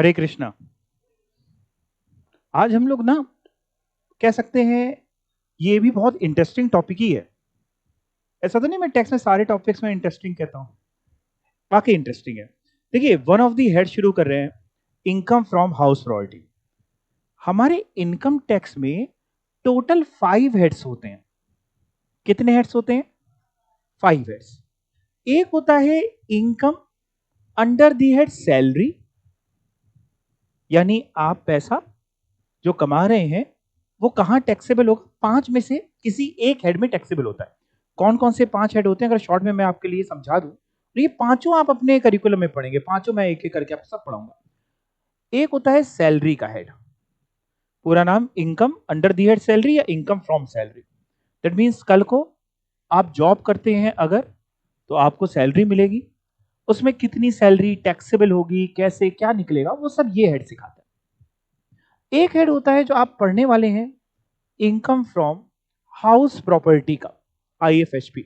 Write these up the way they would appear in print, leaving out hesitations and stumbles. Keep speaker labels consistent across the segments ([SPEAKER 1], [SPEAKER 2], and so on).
[SPEAKER 1] हरे कृष्णा। आज हम लोग ना कह सकते हैं ये भी बहुत इंटरेस्टिंग टॉपिक ही है। ऐसा तो नहीं मैं टेक्स्ट में सारे टॉपिक्स में इंटरेस्टिंग कहता हूँ, वाकई इंटरेस्टिंग है। देखिए, वन ऑफ दी हेड शुरू कर रहे हैं, इनकम फ्रॉम हाउस प्रॉपर्टी। हमारे इनकम टैक्स में टोटल 5 हेड्स होते हैं। कितने हेड्स होते हैं? 5 हेड्स। एक होता है income under the head salary, यानी आप पैसा जो कमा रहे हैं वो कहां टैक्सेबल होगा? 5 में से किसी एक हेड में टैक्सेबल होता है। कौन कौन से 5 हेड होते हैं? अगर शॉर्ट में मैं आपके लिए समझा दूं तो ये पांचों आप अपने करिकुलम में पढ़ेंगे, पांचों मैं एक एक करके आपको सब पढ़ाऊंगा। एक होता है सैलरी का हेड, पूरा नाम income under the head salary या income from salary. That means कल को आप जॉब करते हैं अगर, तो आपको सैलरी मिलेगी, उसमें कितनी सैलरी टैक्सेबल होगी, कैसे क्या निकलेगा, वो सब ये हेड सिखाता है। एक हेड होता है जो आप पढ़ने वाले हैं, इनकम फ्रॉम हाउस प्रॉपर्टी का, IFHP।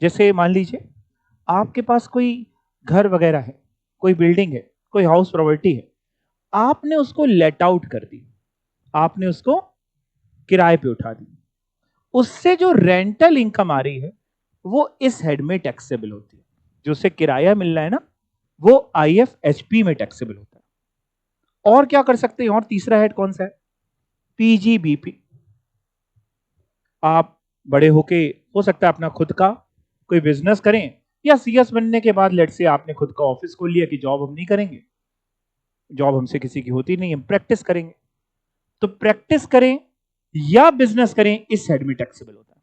[SPEAKER 1] जैसे मान लीजिए आपके पास कोई घर वगैरह है, कोई बिल्डिंग है, कोई हाउस प्रॉपर्टी है, आपने उसको लेट आउट कर दी, आपने उसको किराए पे उठा दी, उससे जो रेंटल इनकम आ रही है वो इस हेड में टैक्सेबल होती है। जो उसे किराया मिल रहा है ना, वो IFHP में टैक्सेबल होता है। और क्या कर सकते हैं? और तीसरा हेड कौन सा है? PGBP। आप बड़े होके हो सकता है अपना खुद का कोई बिजनेस करें, या CS बनने के बाद लेट से आपने खुद का ऑफिस खोल लिया कि जॉब हम नहीं करेंगे, जॉब हमसे किसी की होती नहीं, हम प्रैक्टिस करेंगे। तो प्रैक्टिस करें या बिजनेस करें, इस हेड में टैक्सेबल होता है।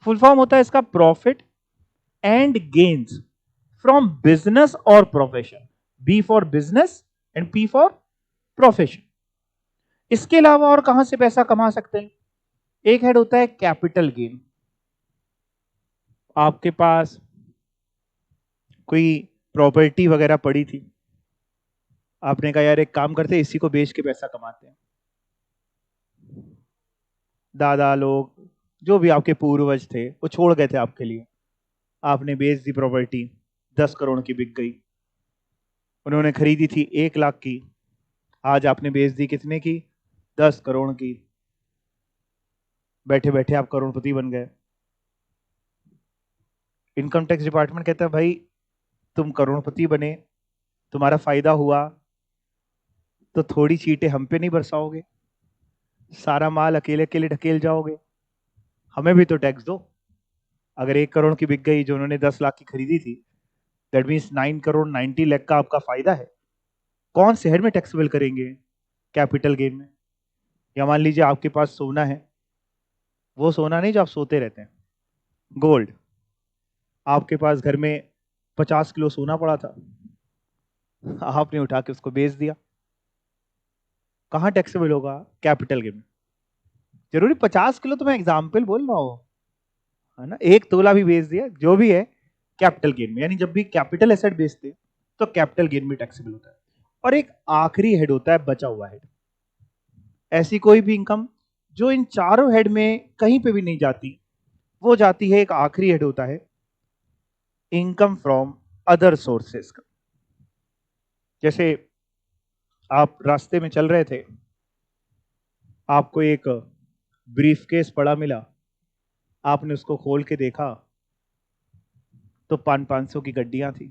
[SPEAKER 1] फुल फॉर्म होता है इसका profit and gains from business और profession. B for business and P for profession. इसके अलावा और कहां से पैसा कमा सकते हैं? एक हेड होता है कैपिटल गेन। आपके पास कोई प्रॉपर्टी वगैरह पड़ी थी, आपने कहा यार एक काम करते हैं, इसी को बेच के पैसा कमाते हैं। दादा लोग, जो भी आपके पूर्वज थे, वो छोड़ गए थे आपके लिए, आपने बेच दी प्रॉपर्टी, 10 करोड़ की बिक गई। उन्होंने खरीदी थी 1 लाख की, आज आपने बेच दी कितने की? 10 करोड़ की। बैठे बैठे आप करोड़पति बन गए। इनकम टैक्स डिपार्टमेंट कहता है भाई तुम करोड़पति बने, तुम्हारा फायदा हुआ, तो थोड़ी चीटें हम पे नहीं बरसाओगे? सारा माल अकेले अकेले ढकेल जाओगे? हमें भी तो टैक्स दो। अगर 1 करोड़ की बिक गई जो उन्होंने 10 लाख की खरीदी थी, दैट मीन्स 9 करोड़ 90 लाख का आपका फायदा है। कौन से हेड में टैक्सेबल करेंगे? कैपिटल गेन में। या मान लीजिए आपके पास सोना है, वो सोना नहीं जो आप सोते रहते हैं, गोल्ड। आपके पास घर में 50 किलो सोना पड़ा था, आपने उठा के उसको बेच दिया, कहां टैक्सेबल होगा? कैपिटल गेन में। जरूरी 50 किलो तो मैं एग्जाम्पल बोल रहा हूं, है ना, 1 तोला भी बेच दिया, जो भी है कैपिटल गेन में। यानी जब भी कैपिटल एसेट बेचते हैं तो कैपिटल गेन में टैक्सेबल होता है। और एक आखिरी हेड होता है बचा हुआ हेड। ऐसी कोई भी इनकम जो इन चारों हेड में कहीं पे भी नहीं जाती, वो जाती है, एक आखिरी हेड होता है इनकम फ्रॉम अदर सोर्सेस का। जैसे आप रास्ते में चल रहे थे, आपको एक ब्रीफ केस पड़ा मिला, आपने उसको खोल के देखा तो 500 की गड्डियां थी।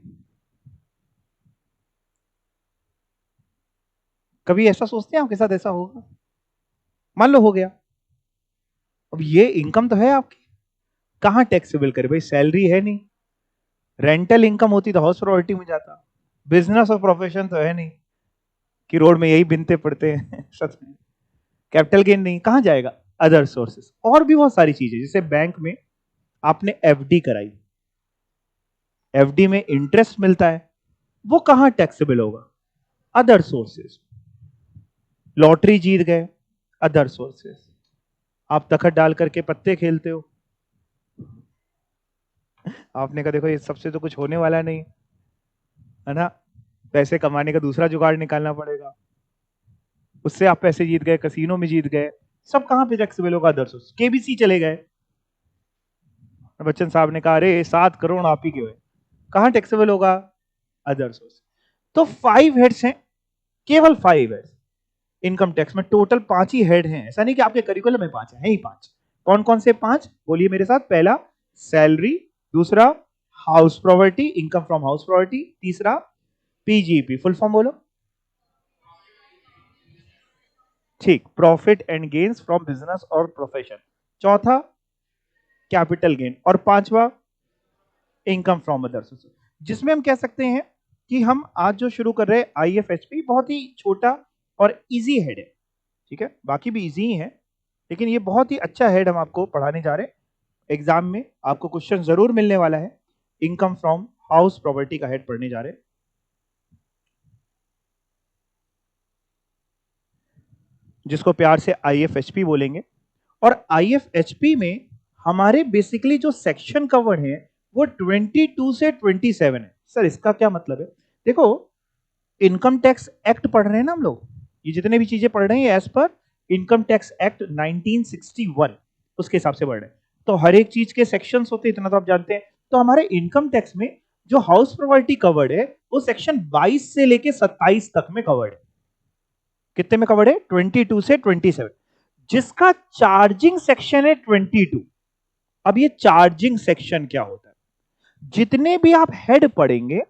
[SPEAKER 1] कभी ऐसा सोचते हैं आपके साथ ऐसा होगा? मान लो हो गया, अब ये इनकम तो है आपकी, कहां टैक्सेबल करे भाई? सैलरी है नहीं। रेंटल इनकम होती तो हाउस प्रॉपर्टी में जाता। बिजनेस और प्रोफेशन तो है नहीं कि रोड में यही बिनते पड़ते हैं सच में। कैपिटल गेन नहीं, कहां जाएगा? Other sources. और भी बहुत सारी चीजें, जैसे बैंक में आपने FD कराई, FD में इंटरेस्ट मिलता है, वो कहां टैक्सेबल होगा? Other sources. लॉटरी जीत गए, अदर सोर्सेस। आप तखत डाल करके पत्ते खेलते हो, आपने कहा देखो ये सबसे तो कुछ होने वाला नहीं, है ना, पैसे कमाने का दूसरा जुगाड़ निकालना पड़ेगा, उससे आप पैसे जीत गए, कसीनो में जीत गए। सब कहां पे टैक्सेबल होगा? Other source. KBC चले गए, बच्चन साहब ने कहा अरे 7 करोड़ आप ही के हुए, कहां टैक्सेबल होगा? Other source. तो 5 हेड्स हैं केवल 5 है इनकम टैक्स में। टोटल 5 ही हेड हैं, ऐसा नहीं कि आपके करिकुलम में 5 है ही 5। कौन कौन से 5 बोलिए मेरे साथ। पहला सैलरी, दूसरा house property, income from house property, तीसरा पीजीपी, फुल फॉर्म बोलो। ठीक, profit and gains from business और प्रोफेशन। चौथा कैपिटल गेन, और पांचवा इनकम फ्रॉम अदर सोर्सेस। जिसमें हम कह सकते हैं कि हम आज जो शुरू कर रहे हैं आईएफएचपी बहुत ही छोटा और इजी हेड है, ठीक है, बाकी भी इजी ही है, लेकिन ये बहुत ही अच्छा हेड हम आपको पढ़ाने जा रहे हैं। एग्जाम में आपको क्वेश्चन जरूर मिलने वाला है। इनकम फ्रॉम हाउस प्रॉपर्टी का हेड पढ़ने जा रहे हैं, जिसको प्यार से आईएफएचपी बोलेंगे। और आईएफएचपी में हमारे बेसिकली जो सेक्शन कवर्ड है वो 22 से 27 है। सर इसका क्या मतलब है? देखो, इनकम टैक्स एक्ट पढ़ रहे हैं ना हम लोग, ये जितने भी चीजें पढ़ रहे हैं as per income tax act 1961 उसके हिसाब से पढ़ रहे हैं। तो हर एक चीज के सेक्शंस होते हैं, इतना तो आप जानते हैं। तो हमारे इनकम टैक्स में जो हाउस प्रॉपर्टी कवर्ड है वो सेक्शन 22 से लेके 27 तक में कवर्ड है। कितने में कवर्ड है? 22 से 27, जिसका चार्जिंग सेक्शन है 22। अब ये चार्जिंग सेक्शन क्या होता है? जितने भी आप हेड पढ़ेंगे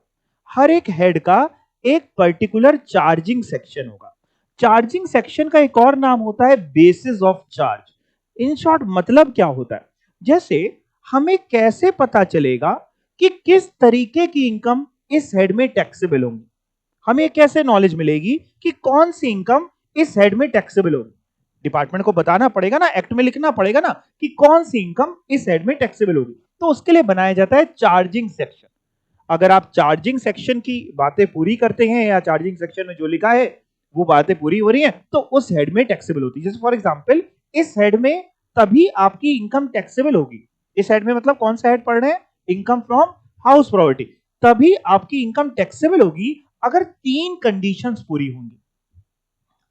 [SPEAKER 1] हर एक हेड का एक पर्टिकुलर चार्जिंग सेक्शन होगा। चार्जिंग सेक्शन का एक और नाम होता है basis of charge. In short मतलब क्या होता है? जैसे हमें कैसे पता चलेगा कि किस तरीके की इनकम इस हेड में टैक्सेबल होंगी? हमें कैसे नॉलेज मिलेगी कि कौन सी इनकम इस हेड में टैक्सेबल होगी? डिपार्टमेंट को बताना पड़ेगा ना, एक्ट में लिखना पड़ेगा ना कि कौन सी इनकम इस हेड में टैक्सेबल होगी। तो उसके लिए बनाया जाता है चार्जिंग सेक्शन। अगर आप चार्जिंग सेक्शन की बातें पूरी करते हैं या चार्जिंग सेक्शन में जो लिखा है वो बातें पूरी हो रही हैं तो उस हेड में टैक्सेबल होती है। जैसे फॉर एग्जांपल इस हेड में तभी आपकी इनकम टैक्सेबल होगी। इस हेड में मतलब कौन सा हेड पढ़ रहे हैं? Income from house property. तभी आपकी इनकम टैक्सेबल होगी अगर 3 कंडीशंस पूरी होंगी।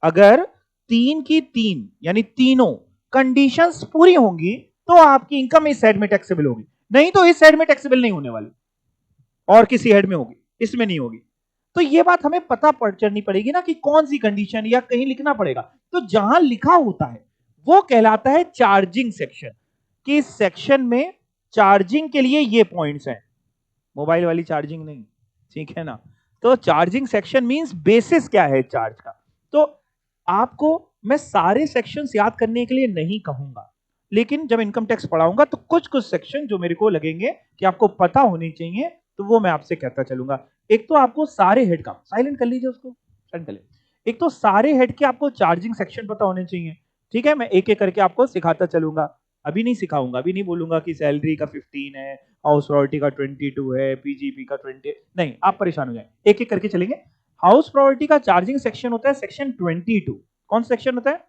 [SPEAKER 1] अगर 3 की 3 यानी तीनों कंडीशंस पूरी होंगी तो आपकी इनकम इस हेड में टैक्सेबल होगी, नहीं तो इस हेड में टैक्सेबल नहीं होने वाली, और किसी हेड में होगी, इसमें नहीं होगी। तो ये बात हमें पता चलनी पड़ेगी ना कि कौन सी कंडीशन, या कहीं लिखना पड़ेगा। तो जहां लिखा होता है वो कहलाता है चार्जिंग सेक्शन, कि इस सेक्शन में चार्जिंग के लिए ये पॉइंट्स हैं, मोबाइल वाली चार्जिंग नहीं, ठीक है ना। तो चार्जिंग सेक्शन मींस बेसिस क्या है चार्ज का। तो आपको मैं सारे सेक्शंस याद करने के लिए नहीं कहूंगा, लेकिन जब इनकम टैक्स पढ़ाऊंगा तो कुछ कुछ सेक्शन जो मेरे को लगेंगे कि आपको पता होने चाहिए तो वो मैं आपसे कहता चलूंगा। एक तो आपको सारे हेड का, साइलेंट कर लीजिए उसको, साइलेंट कर लीजिए। एक तो सारे हेड के आपको चार्जिंग सेक्शन पता होने चाहिए, ठीक है। मैं एक एक करके आपको सिखाता चलूंगा, अभी नहीं सिखाऊंगा, अभी नहीं बोलूंगा कि सैलरी का 15 है, हाउस प्रॉपर्टी का 22 है, पीजीपी का 20, नहीं, आप परेशान हो जाए, एक एक करके चलेंगे। हाउस प्रॉपर्टी का चार्जिंग सेक्शन होता है सेक्शन 22। कौन सा सेक्शन होता है?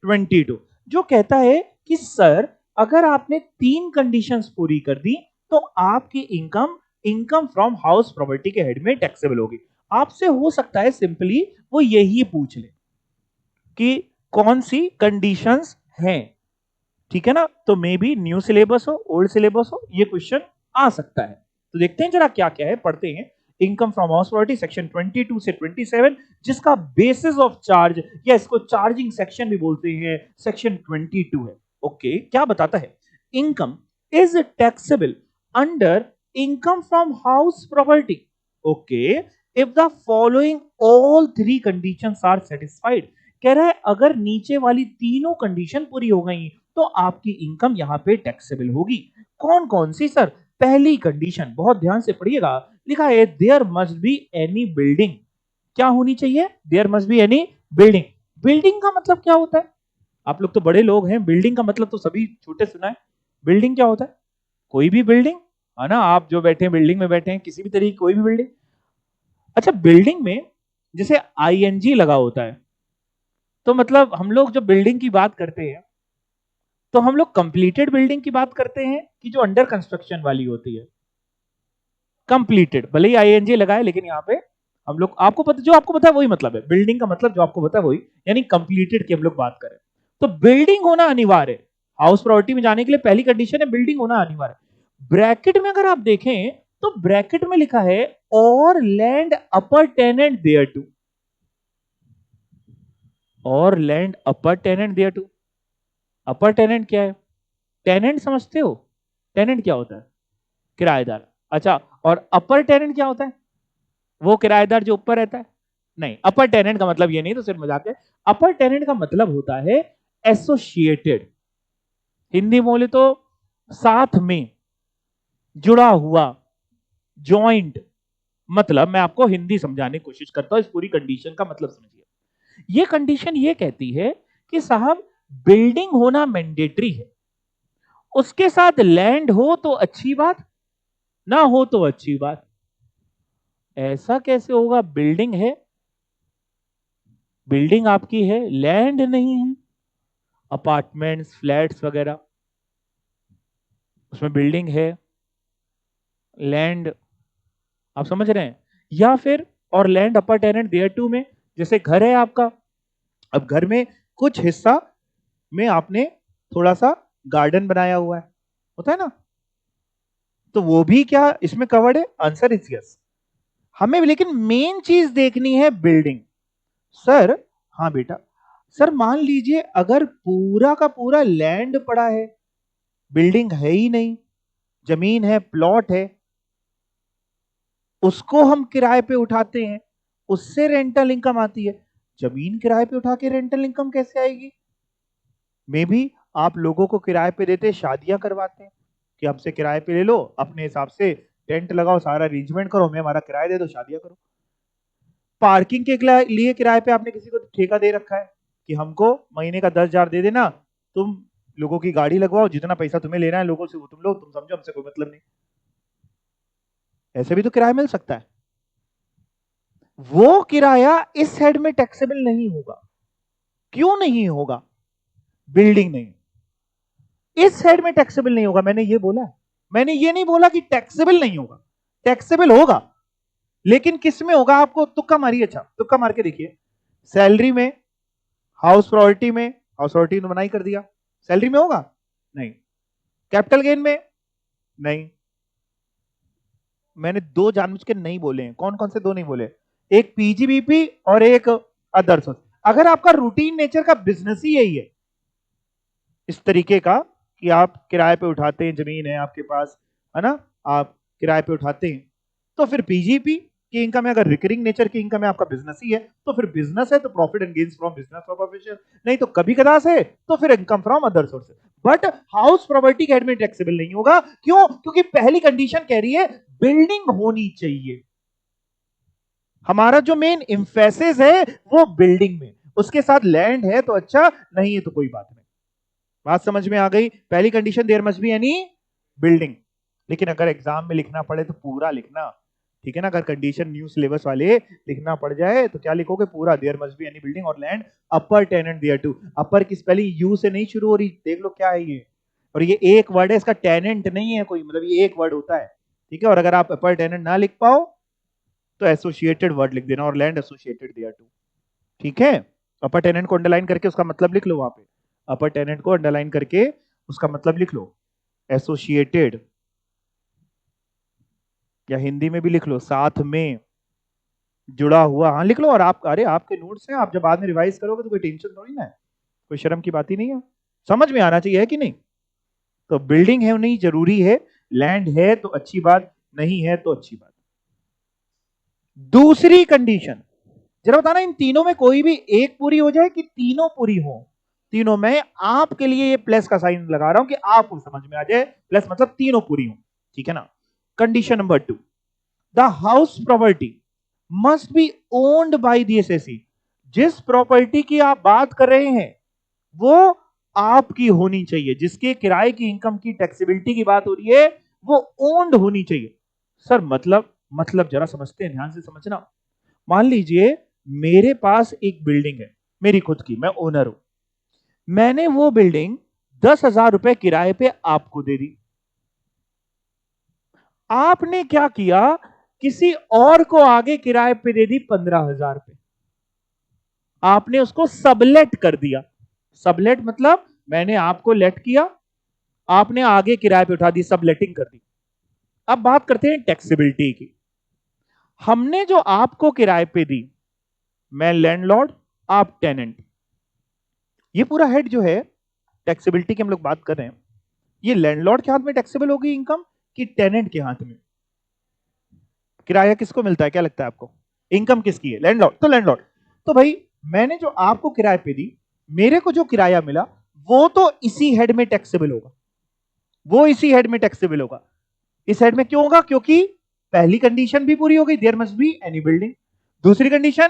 [SPEAKER 1] 22, जो कहता है कि सर अगर आपने 3 कंडीशंस पूरी कर दी तो आपकी income income from house property के हेड में टैक्सेबल होगी। आपसे हो सकता है सिंपली वो यही पूछ ले कि कौन सी कंडीशंस हैं, ठीक है ना। तो मे बी न्यू सिलेबस हो, ओल्ड सिलेबस हो, ये क्वेश्चन आ सकता है। तो देखते हैं जरा क्या क्या है, पढ़ते हैं। Income from house property section 22 से 27, जिसका बेसिस ऑफ चार्ज या इसको चार्जिंग सेक्शन भी बोलते हैं, सेक्शन 22 है। ओके, क्या बताता है? Income is taxable under income from house property, okay, if the following all 3 conditions are satisfied. कह रहा है अगर नीचे वाली तीनों कंडीशन पूरी हो गई तो आपकी इनकम यहां पे टैक्सेबल होगी। कौन कौन सी सर? पहली कंडीशन, बहुत ध्यान से पढ़िएगा, लिखा है there must be any building. क्या होनी चाहिए? There must be any building. Building का मतलब क्या होता है? आप लोग तो बड़े लोग हैं, बिल्डिंग का मतलब तो सभी छोटे सुना है। बिल्डिंग क्या होता है? कोई भी बिल्डिंग, है ना। आप जो बैठे हैं बिल्डिंग में बैठे हैं, किसी भी तरह की कोई भी बिल्डिंग। अच्छा, बिल्डिंग में जैसे आईएनजी लगा होता है, तो मतलब हम लोग जब बिल्डिंग की बात करते हैं तो हम लोग कंप्लीटेड बिल्डिंग की बात करते हैं कि जो अंडर कंस्ट्रक्शन वाली होती है? कंप्लीटेड, भले ही आईएनजी लगाए, लेकिन यहाँ पे हम लोग, आपको पता, जो आपको पता है वही मतलब है बिल्डिंग का, मतलब जो आपको पता है वही, यानी कंप्लीटेड की हम लोग बात करें तो बिल्डिंग होना अनिवार्य है। हाउस प्रॉपर्टी में जाने के लिए पहली कंडीशन है बिल्डिंग होना अनिवार्य है। ब्रैकेट में अगर आप देखें तो ब्रैकेट में लिखा है और land appurtenant thereto.
[SPEAKER 2] और land appurtenant thereto. Appurtenant क्या है? टेनेंट समझते हो? टेनेंट क्या होता है? किराएदार। अच्छा, और अपर टेनेंट क्या होता है? वो किराएदार जो ऊपर रहता है? नहीं, अपर टेनेंट का मतलब ये नहीं, तो सिर्फ मजाक है। अपर टेनेंट का मतलब होता है एसोसिएटेड। हिंदी बोले तो साथ में, जुड़ा हुआ, जॉइंट। मतलब मैं आपको हिंदी समझाने की कोशिश करता हूं, इस पूरी कंडीशन का मतलब समझिए। ये कंडीशन ये कहती है कि साहब बिल्डिंग होना मैंडेटरी है, उसके साथ लैंड हो तो अच्छी बात, ना हो तो अच्छी बात। ऐसा कैसे होगा? बिल्डिंग है, बिल्डिंग आपकी है, लैंड नहीं है। अपार्टमेंट्स, फ्लैट्स वगैरह, उसमें बिल्डिंग है, लैंड, आप समझ रहे हैं? या फिर और land appurtenant thereto में, जैसे घर है आपका, अब घर में कुछ हिस्सा में आपने थोड़ा सा गार्डन बनाया हुआ है, होता है ना, तो वो भी क्या इसमें कवर्ड है? Answer is yes. हमें लेकिन मेन चीज देखनी है बिल्डिंग। सर, हाँ बेटा, सर मान लीजिए अगर पूरा का पूरा लैंड पड़ा है, बिल्डिंग है ही नहीं, जमीन है, प्लॉट है, उसको हम किराए पे उठाते हैं, उससे रेंटल इनकम आती है। जमीन किराए पे उठा के रेंटल इनकम कैसे आएगी? मे भी आप लोगों को किराए पे देते, शादियां करवाते हैं कि हमसे किराए पे ले लो, अपने हिसाब से टेंट लगाओ, सारा अरेंजमेंट करो, हमें हमारा किराया दे दो, शादियां करो। पार्किंग के लिए किराए पे आपने किसी को ठेका दे रखा है कि हमको महीने का 10,000 दे देना, तुम लोगों की गाड़ी लगवाओ, जितना पैसा तुम्हें लेना है लोगों से वो तुम लो, तुम समझो, हमसे कोई मतलब नहीं। ऐसे भी तो किराया मिल सकता है। वो किराया इस हेड में टैक्सेबल नहीं होगा। क्यों नहीं होगा? बिल्डिंग नहीं। इस हेड में टैक्सेबल नहीं होगा, मैंने ये बोला है। मैंने ये नहीं बोला कि टैक्सेबल नहीं होगा, टैक्सेबल होगा, लेकिन किस में होगा? आपको तुक्का मारिए। अच्छा, तुक्का मार के देखिए। सैलरी में, हाउस प्रॉपर्टी में, हाउस प्रॉपर्टी तो मना ही कर दिया, सैलरी में होगा? नहीं। कैपिटल गेन में? नहीं। मैंने दो जानबूझ के नहीं बोले हैं। कौन कौन से दो नहीं बोले? एक पीजीबीपी और एक अदर सोर्स। अगर आपका रूटीन नेचर का बिजनेस ही यही है, इस तरीके का, कि आप किराए पे उठाते हैं, जमीन है आपके पास, है ना, आप किराए पे उठाते हैं, तो फिर पीजीपी की इनकम है। अगर रिकरिंग नेचर की इनकम है, आपका बिजनेस ही है, तो फिर बिजनेस है तो profit and gains from business और प्रोफेशन। नहीं तो कभी कदार है तो फिर income from other sources. But house property के हेड में टैक्सेबल नहीं होगा। क्यों? क्योंकि पहली कंडीशन कह रही है बिल्डिंग होनी चाहिए। हमारा जो मेन इंफेसिस है वो बिल्डिंग में, उसके साथ लैंड है तो अच्छा, नहीं है तो कोई बात नहीं। बात समझ में आ गई? पहली condition, there must be any building. लेकिन अगर एग्जाम में लिखना पड़े तो पूरा लिखना, ठीक है ना? अगर कंडीशन न्यू सिलेबस वाले लिखना पड़ जाए तो क्या लिखोगे? पूरा, there must be any building और land appurtenant thereto. Upper की स्पेलिंग यू से नहीं शुरू हो रही, देख लो क्या है ये। और ये एक वर्ड है, इसका टेनेंट नहीं है कोई, मतलब ये एक वर्ड होता है, ठीक है? और अगर आप अपर टेनेंट ना लिख पाओ तो एसोसिएटेड वर्ड लिख देना, और लैंड एसोसिएटेड देयर टू, ठीक है? अपर टेनेंट को अंडरलाइन करके उसका मतलब लिख लो वहां पे। अपर टेनेंट को अंडरलाइन करके उसका मतलब लिख लो, एसोसिएटेड, या हिंदी में भी लिख लो साथ में, जुड़ा हुआ, हाँ लिख लो। और आप, अरे आपके नोट्स हैं, आप जब बाद में रिवाइज करोगे तो कोई टेंशन थोड़ी ना है, कोई शर्म की बात ही नहीं है, समझ में आना चाहिए, है कि नहीं? तो बिल्डिंग है नहीं जरूरी है, लैंड है तो अच्छी बात, नहीं है तो अच्छी बात। दूसरी कंडीशन, जरा बताना इन तीनों में कोई भी एक पूरी हो जाए कि तीनों पूरी हो? तीनों में आपके लिए ये प्लस का साइन लगा रहा हूं कि आपको समझ में आ जाए, प्लस मतलब तीनों पूरी हो, ठीक है ना? Condition number 2, the house property must be owned by the SSC. जिस प्रॉपर्टी की आप बात कर रहे हैं वो आपकी होनी चाहिए, जिसके किराए की इनकम की टैक्सेबिलिटी की बात हो रही है वो ओन्ड होनी चाहिए। सर मतलब जरा समझते हैं, ध्यान से समझना। मान लीजिए मेरे पास एक बिल्डिंग है, मेरी खुद की, मैं ओनर हूं, मैंने वो बिल्डिंग 10,000 रुपए किराए पे आपको दे दी। आपने क्या किया? किसी और को आगे किराए पे दे दी 15,000 रुपए। आपने उसको सबलेट कर दिया। सबलेट मतलब मैंने आपको लेट किया, आपने आगे किराए पे उठा दी, सबलेटिंग कर दी। अब बात करते हैं टैक्सेबिलिटी की। हमने जो आपको किराए पे दी, मैं लैंडलॉर्ड, आप टेनेंट, ये पूरा हेड जो है टैक्सेबिलिटी की हम लोग बात कर रहे हैं, ये लैंडलॉर्ड के हाथ में टैक्सेबल होगी इनकम कि टेनेंट के हाथ में? किराया किसको मिलता है, क्या लगता है आपको? इनकम किसकी है? लैंडलॉर्ड। तो लैंडलॉर्ड, तो भाई मैंने जो आपको किराए पे दी, मेरे को जो किराया मिला वो तो इसी हेड में टैक्सेबल होगा, वो इसी हेड में टैक्सेबल होगा। इस हेड में क्यों होगा? क्योंकि पहली कंडीशन भी पूरी हो गई, there must be any building. दूसरी कंडीशन,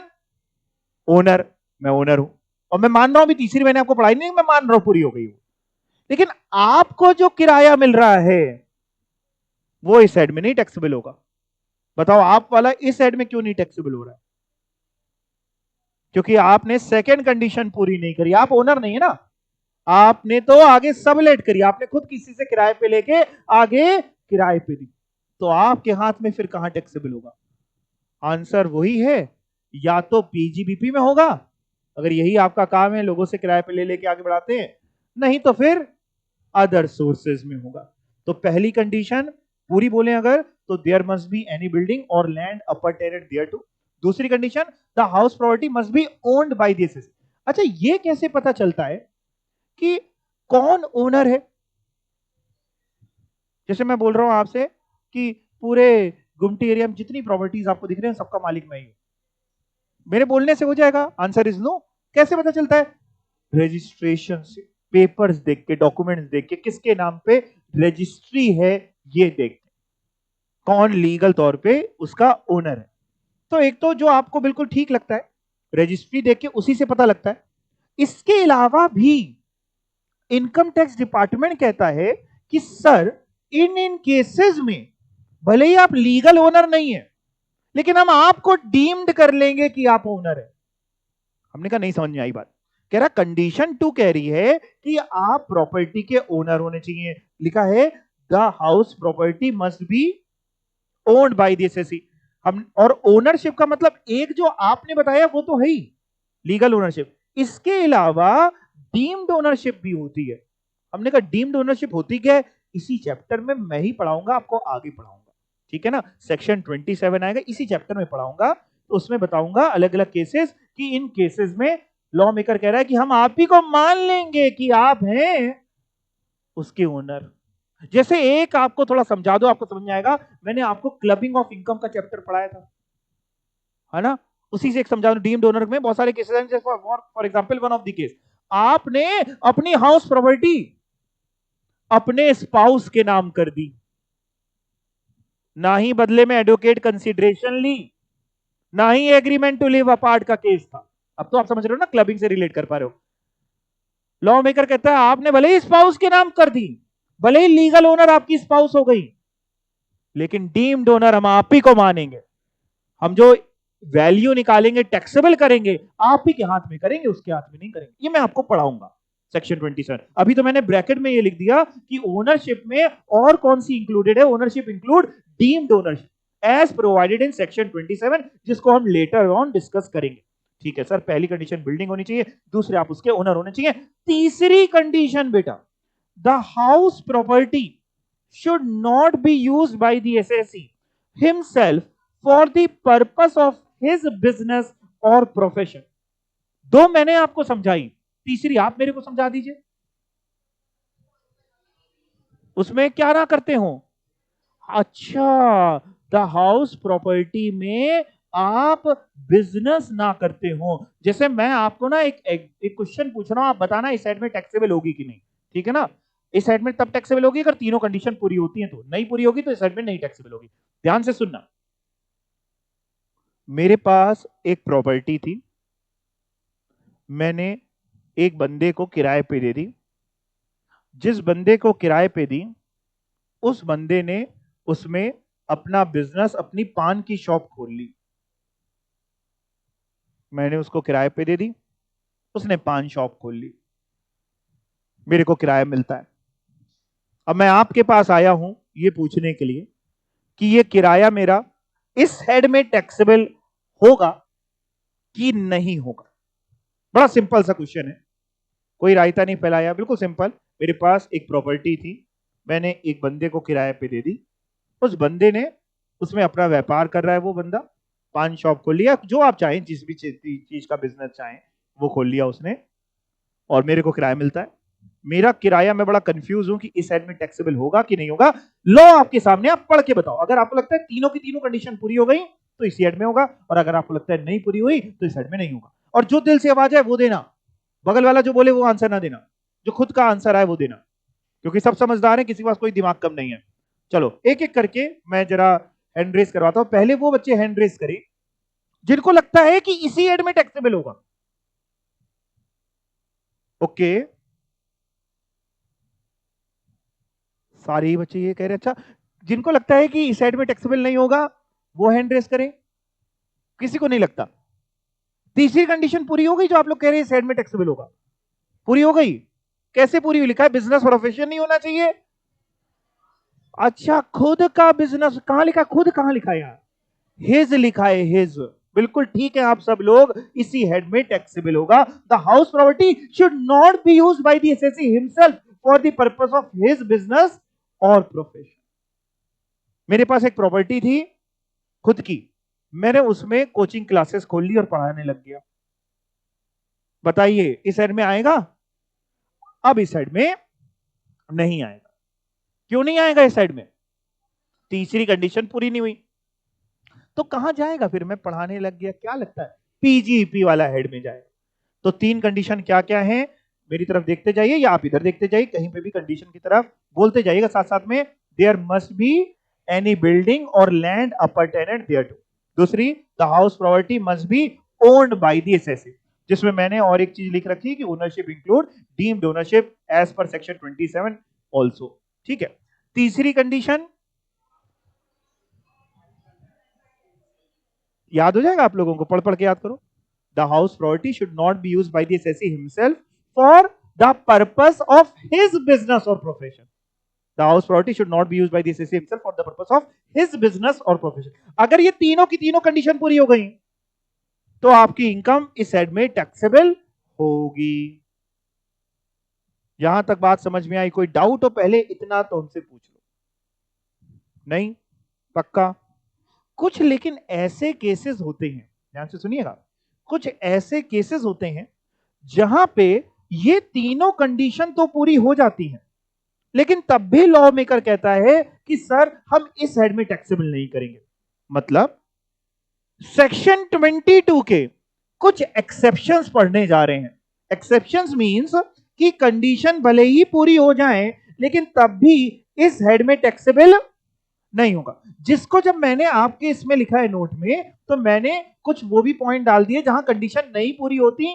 [SPEAKER 2] ओनर, मैं ओनर हूं, और मैं मान रहा हूं, भी तीसरी मैंने आपको पढ़ाई नहीं, मैं मान रहा हूं पूरी हो गई। लेकिन आपको जो किराया मिल रहा है वो इस साइड में नहीं टैक्सेबल होगा। बताओ आप वाला इस साइड में क्यों नहीं टैक्सेबल हो रहा है? क्योंकि आपने सेकंड कंडीशन पूरी नहीं करी, आप ओनर नहीं है ना, आपने तो आगे सबलेट करी, आपने खुद किसी से किराए पे लेके आगे किराए पे दी, तो आपके हाथ में फिर कहां टैक्सेबल होगा? आंसर वही है, या तो पीजीबीपी में होगा, अगर यही आपका काम है, लोगों से किराए पे ले लेके आगे बढ़ाते हैं, नहीं तो फिर अदर सोर्सेज में होगा। तो पहली कंडीशन पूरी बोले अगर, तो there must be any building और land appurtenant thereto. दूसरी condition, the house property must be owned by the assessee. अच्छा, ये कैसे पता चलता है कि कौन ओनर है? जैसे मैं बोल रहा हूं आपसे कि पूरे गुमटी एरिया में जितनी प्रॉपर्टीज आपको दिख रहे हैं सबका मालिक मैं ही हूं, मेरे बोलने से हो जाएगा? Answer is no. कैसे पता चलता है? रजिस्ट्रेशन से, पेपर्स देख के, डॉक्यूमेंट्स देख के, किसके नाम पे रजिस्ट्री है ये देख के, कौन लीगल तौर पे उसका ओनर है। तो एक तो जो आपको बिल्कुल ठीक लगता है, रजिस्ट्री देख के उसी से पता लगता है। इसके अलावा भी इनकम टैक्स डिपार्टमेंट कहता है कि सर, इन इन केसेस में भले ही आप लीगल ओनर नहीं है, लेकिन हम आपको डीम्ड कर लेंगे कि आप ओनर है। हमने कहा नहीं समझ में आई बात। कह रहा कंडीशन 2 कह रही है कि आप प्रॉपर्टी के ओनर होने चाहिए। लिखा है the house property must be owned by the SSC. हम, और ओनरशिप का मतलब एक जो आपने बताया वो तो है ही लीगल ओनरशिप, इसके अलावा डीम्ड ओनरशिप भी होती है। हमने कहा डीम्ड ओनरशिप होती क्या है? इसी चैप्टर में मैं ही पढ़ाऊंगा, आपको आगे पढ़ाऊंगा, ठीक है ना? सेक्शन 27 आएगा, इसी चैप्टर में पढ़ाऊंगा, तो उसमें बताऊंगा अलग अलग केसेस, कि इन केसेस में लॉ मेकर कह रहा है कि हम आप ही को मान लेंगे कि आप हैं उसके ओनर। जैसे एक आपको थोड़ा समझा दो, आपको समझ में आएगा। मैंने आपको क्लबिंग ऑफ इनकम का चैप्टर पढ़ाया था, है ना? उसी से एक समझा दो। डीम्ड ओनर में बहुत सारे केसेस हैं, जैसे for example one of the case, आपने अपनी हाउस प्रॉपर्टी अपने स्पाउस के नाम कर दी, ना ही बदले में एडवोकेट कंसिडरेशन ली, ना ही एग्रीमेंट टू लिव अपार्ट का केस था। अब तो आप समझ रहे हो ना, क्लबिंग से रिलेट कर पा रहे हो। लॉ मेकर कहता है आपने भले ही स्पाउस के नाम कर दी, भले ही लीगल ओनर आपकी स्पाउस हो गई, लेकिन डीम्ड ओनर हम आप ही को मानेंगे। हम जो वैल्यू निकालेंगे, टैक्सेबल करेंगे, आप ही के हाथ में करेंगे, उसके हाथ में नहीं करेंगे। ये मैं आपको पढ़ाऊंगा सेक्शन 27। अभी तो मैंने ब्रैकेट में ये लिख दिया कि ओनरशिप में और कौन सी इंक्लूडेड है। Ownership include deemed ownership as provided in section 27, जिसको हम लेटर ऑन डिस्कस करेंगे। ठीक है सर, पहली कंडीशन बिल्डिंग होनी चाहिए, दूसरे आप उसके ओनर होने चाहिए। तीसरी कंडीशन बेटा, the house property should not be used by the assessee himself for the purpose of his business or profession। दो मैंने आपको समझाई, तीसरी आप मेरे को समझा दीजिए। उसमें क्या ना करते हो? अच्छा, द हाउस प्रॉपर्टी में आप बिजनेस ना करते हो। जैसे मैं आपको ना एक क्वेश्चन पूछ रहा हूं, आप बताना इस साइड में टैक्सेबल होगी कि नहीं, ठीक है ना? इस साइड में तब टैक्सेबल होगी अगर तीनों कंडीशन पूरी होती हैं, तो नहीं पूरी होगी तो इस साइड में नहीं टैक्सेबल होगी। ध्यान से सुनना, मेरे पास एक प्रॉपर्टी थी, मैंने एक बंदे को किराए पे दे दी। जिस बंदे को किराए पे दी, उस बंदे ने उसमें अपना बिजनेस, अपनी पान की शॉप खोल ली। मैंने उसको किराए पे दे दी, उसने पान शॉप खोल ली, मेरे को किराया मिलता है। अब मैं आपके पास आया हूं ये पूछने के लिए कि ये किराया मेरा इस हेड में टैक्सेबल होगा कि नहीं होगा। बड़ा सिंपल सा क्वेश्चन है, कोई रायता नहीं फैलाया, बिल्कुल सिंपल। मेरे पास एक प्रॉपर्टी थी, मैंने एक बंदे को किराए पे दे दी। उस बंदे ने उसमें अपना व्यापार कर रहा है, वो बंदा पान शॉप खोल लिया, जो आप चाहें, जिस भी चीज का बिजनेस चाहें वो खोल लिया उसने। और मेरे को किराया मिलता है। मेरा किराया, मैं बड़ा कंफ्यूज हूं कि इस हेड में टैक्सेबल होगा कि नहीं होगा। लॉ आपके सामने, आप पढ़ के बताओ। अगर आपको लगता है तीनों की तीनों कंडीशन पूरी हो गई तो इसी हेड में होगा, और अगर आपको लगता है नहीं पूरी हुई तो इस हेड में नहीं होगा। और जो दिल से आवाज है वो देना, बगल वाला जो बोले वो आंसर ना देना, जो खुद का आंसर आए वो देना, क्योंकि सब समझदार है, किसी के पास कोई दिमाग कम नहीं है। चलो एक एक करके मैं जरा हैंड रेस करवाता हूं। पहले वो बच्चे हैंड रेस करें जिनको लगता है कि इसी हेड में टैक्सेबल होगा। ओके, सारे ही बच्चे ये कह रहे हैं। अच्छा, जिनको लगता है कि इस साइड में टैक्सेबल नहीं होगा वो हैंड रेस करें। किसी को नहीं लगता। तीसरी कंडीशन पूरी हो गई जो आप लोग कह रहे हैं इस साइड में टैक्सेबल होगा, पूरी हो गई। कैसे पूरी हुई? लिखा है बिजनेस प्रोफेशन नहीं होना चाहिए। अच्छा, खुद का बिजनेस कहां लिखा? खुद कहां लिखा है यार? हिज लिखा है, हिज। बिल्कुल ठीक है, आप सब लोग इसी हेड में टैक्सेबल होगा। The house property should not be used by the SSC himself for the purpose of his business और प्रोफेशन। मेरे पास एक प्रॉपर्टी थी खुद की, मैंने उसमें कोचिंग क्लासेस खोल ली और पढ़ाने लग गया। बताइए इस साइड में आएगा? अब इस साइड में नहीं आएगा। क्यों नहीं आएगा इस साइड में? तीसरी कंडीशन पूरी नहीं हुई। तो कहां जाएगा फिर? मैं पढ़ाने लग गया, क्या लगता है? पीजीपी वाला हेड में जाएगा। तो तीन कंडीशन क्या क्या है? मेरी तरफ देखते जाइए या आप इधर देखते जाइए, कहीं पे भी कंडीशन की तरफ बोलते जाइएगा साथ साथ में। There must be any building और लैंड अपर्टेनेंट देयर टू। दूसरी, the house property must be owned by the assessee, जिसमें मैंने और एक चीज लिख रखी कि ownership include deemed ownership as per section 27 also. ठीक है। तीसरी कंडीशन याद हो जाएगा आप लोगों को, पढ़ पढ़ के याद करो। The house property should not be used by the assessee himself for the purpose of his business or profession. The house property should not be used by the assessee himself for the purpose of his business or profession. अगर ये तीनों की तीनों condition पूरी हो गई तो आपकी इनकम इस हेड में टैक्सेबल होगी। यहां तक बात समझ में आई? कोई डाउट हो पहले इतना तो हमसे पूछ लो। नहीं? पक्का? कुछ लेकिन ऐसे केसेस होते हैं, ध्यान से सुनिएगा, कुछ ऐसे केसेस होते हैं जहां पे ये तीनों कंडीशन तो पूरी हो जाती हैं, लेकिन तब भी लॉ मेकर कहता है कि सर हम इस हेड में टैक्सेबल नहीं करेंगे। मतलब सेक्शन 22 के कुछ एक्सेप्शंस पढ़ने जा रहे हैं। एक्सेप्शंस मींस कि कंडीशन भले ही पूरी हो जाए लेकिन तब भी इस हेड में टैक्सेबल नहीं होगा। जिसको जब मैंने आपके इसमें लिखा है नोट में, तो मैंने कुछ वो भी पॉइंट डाल दिए जहां कंडीशन नहीं पूरी होती।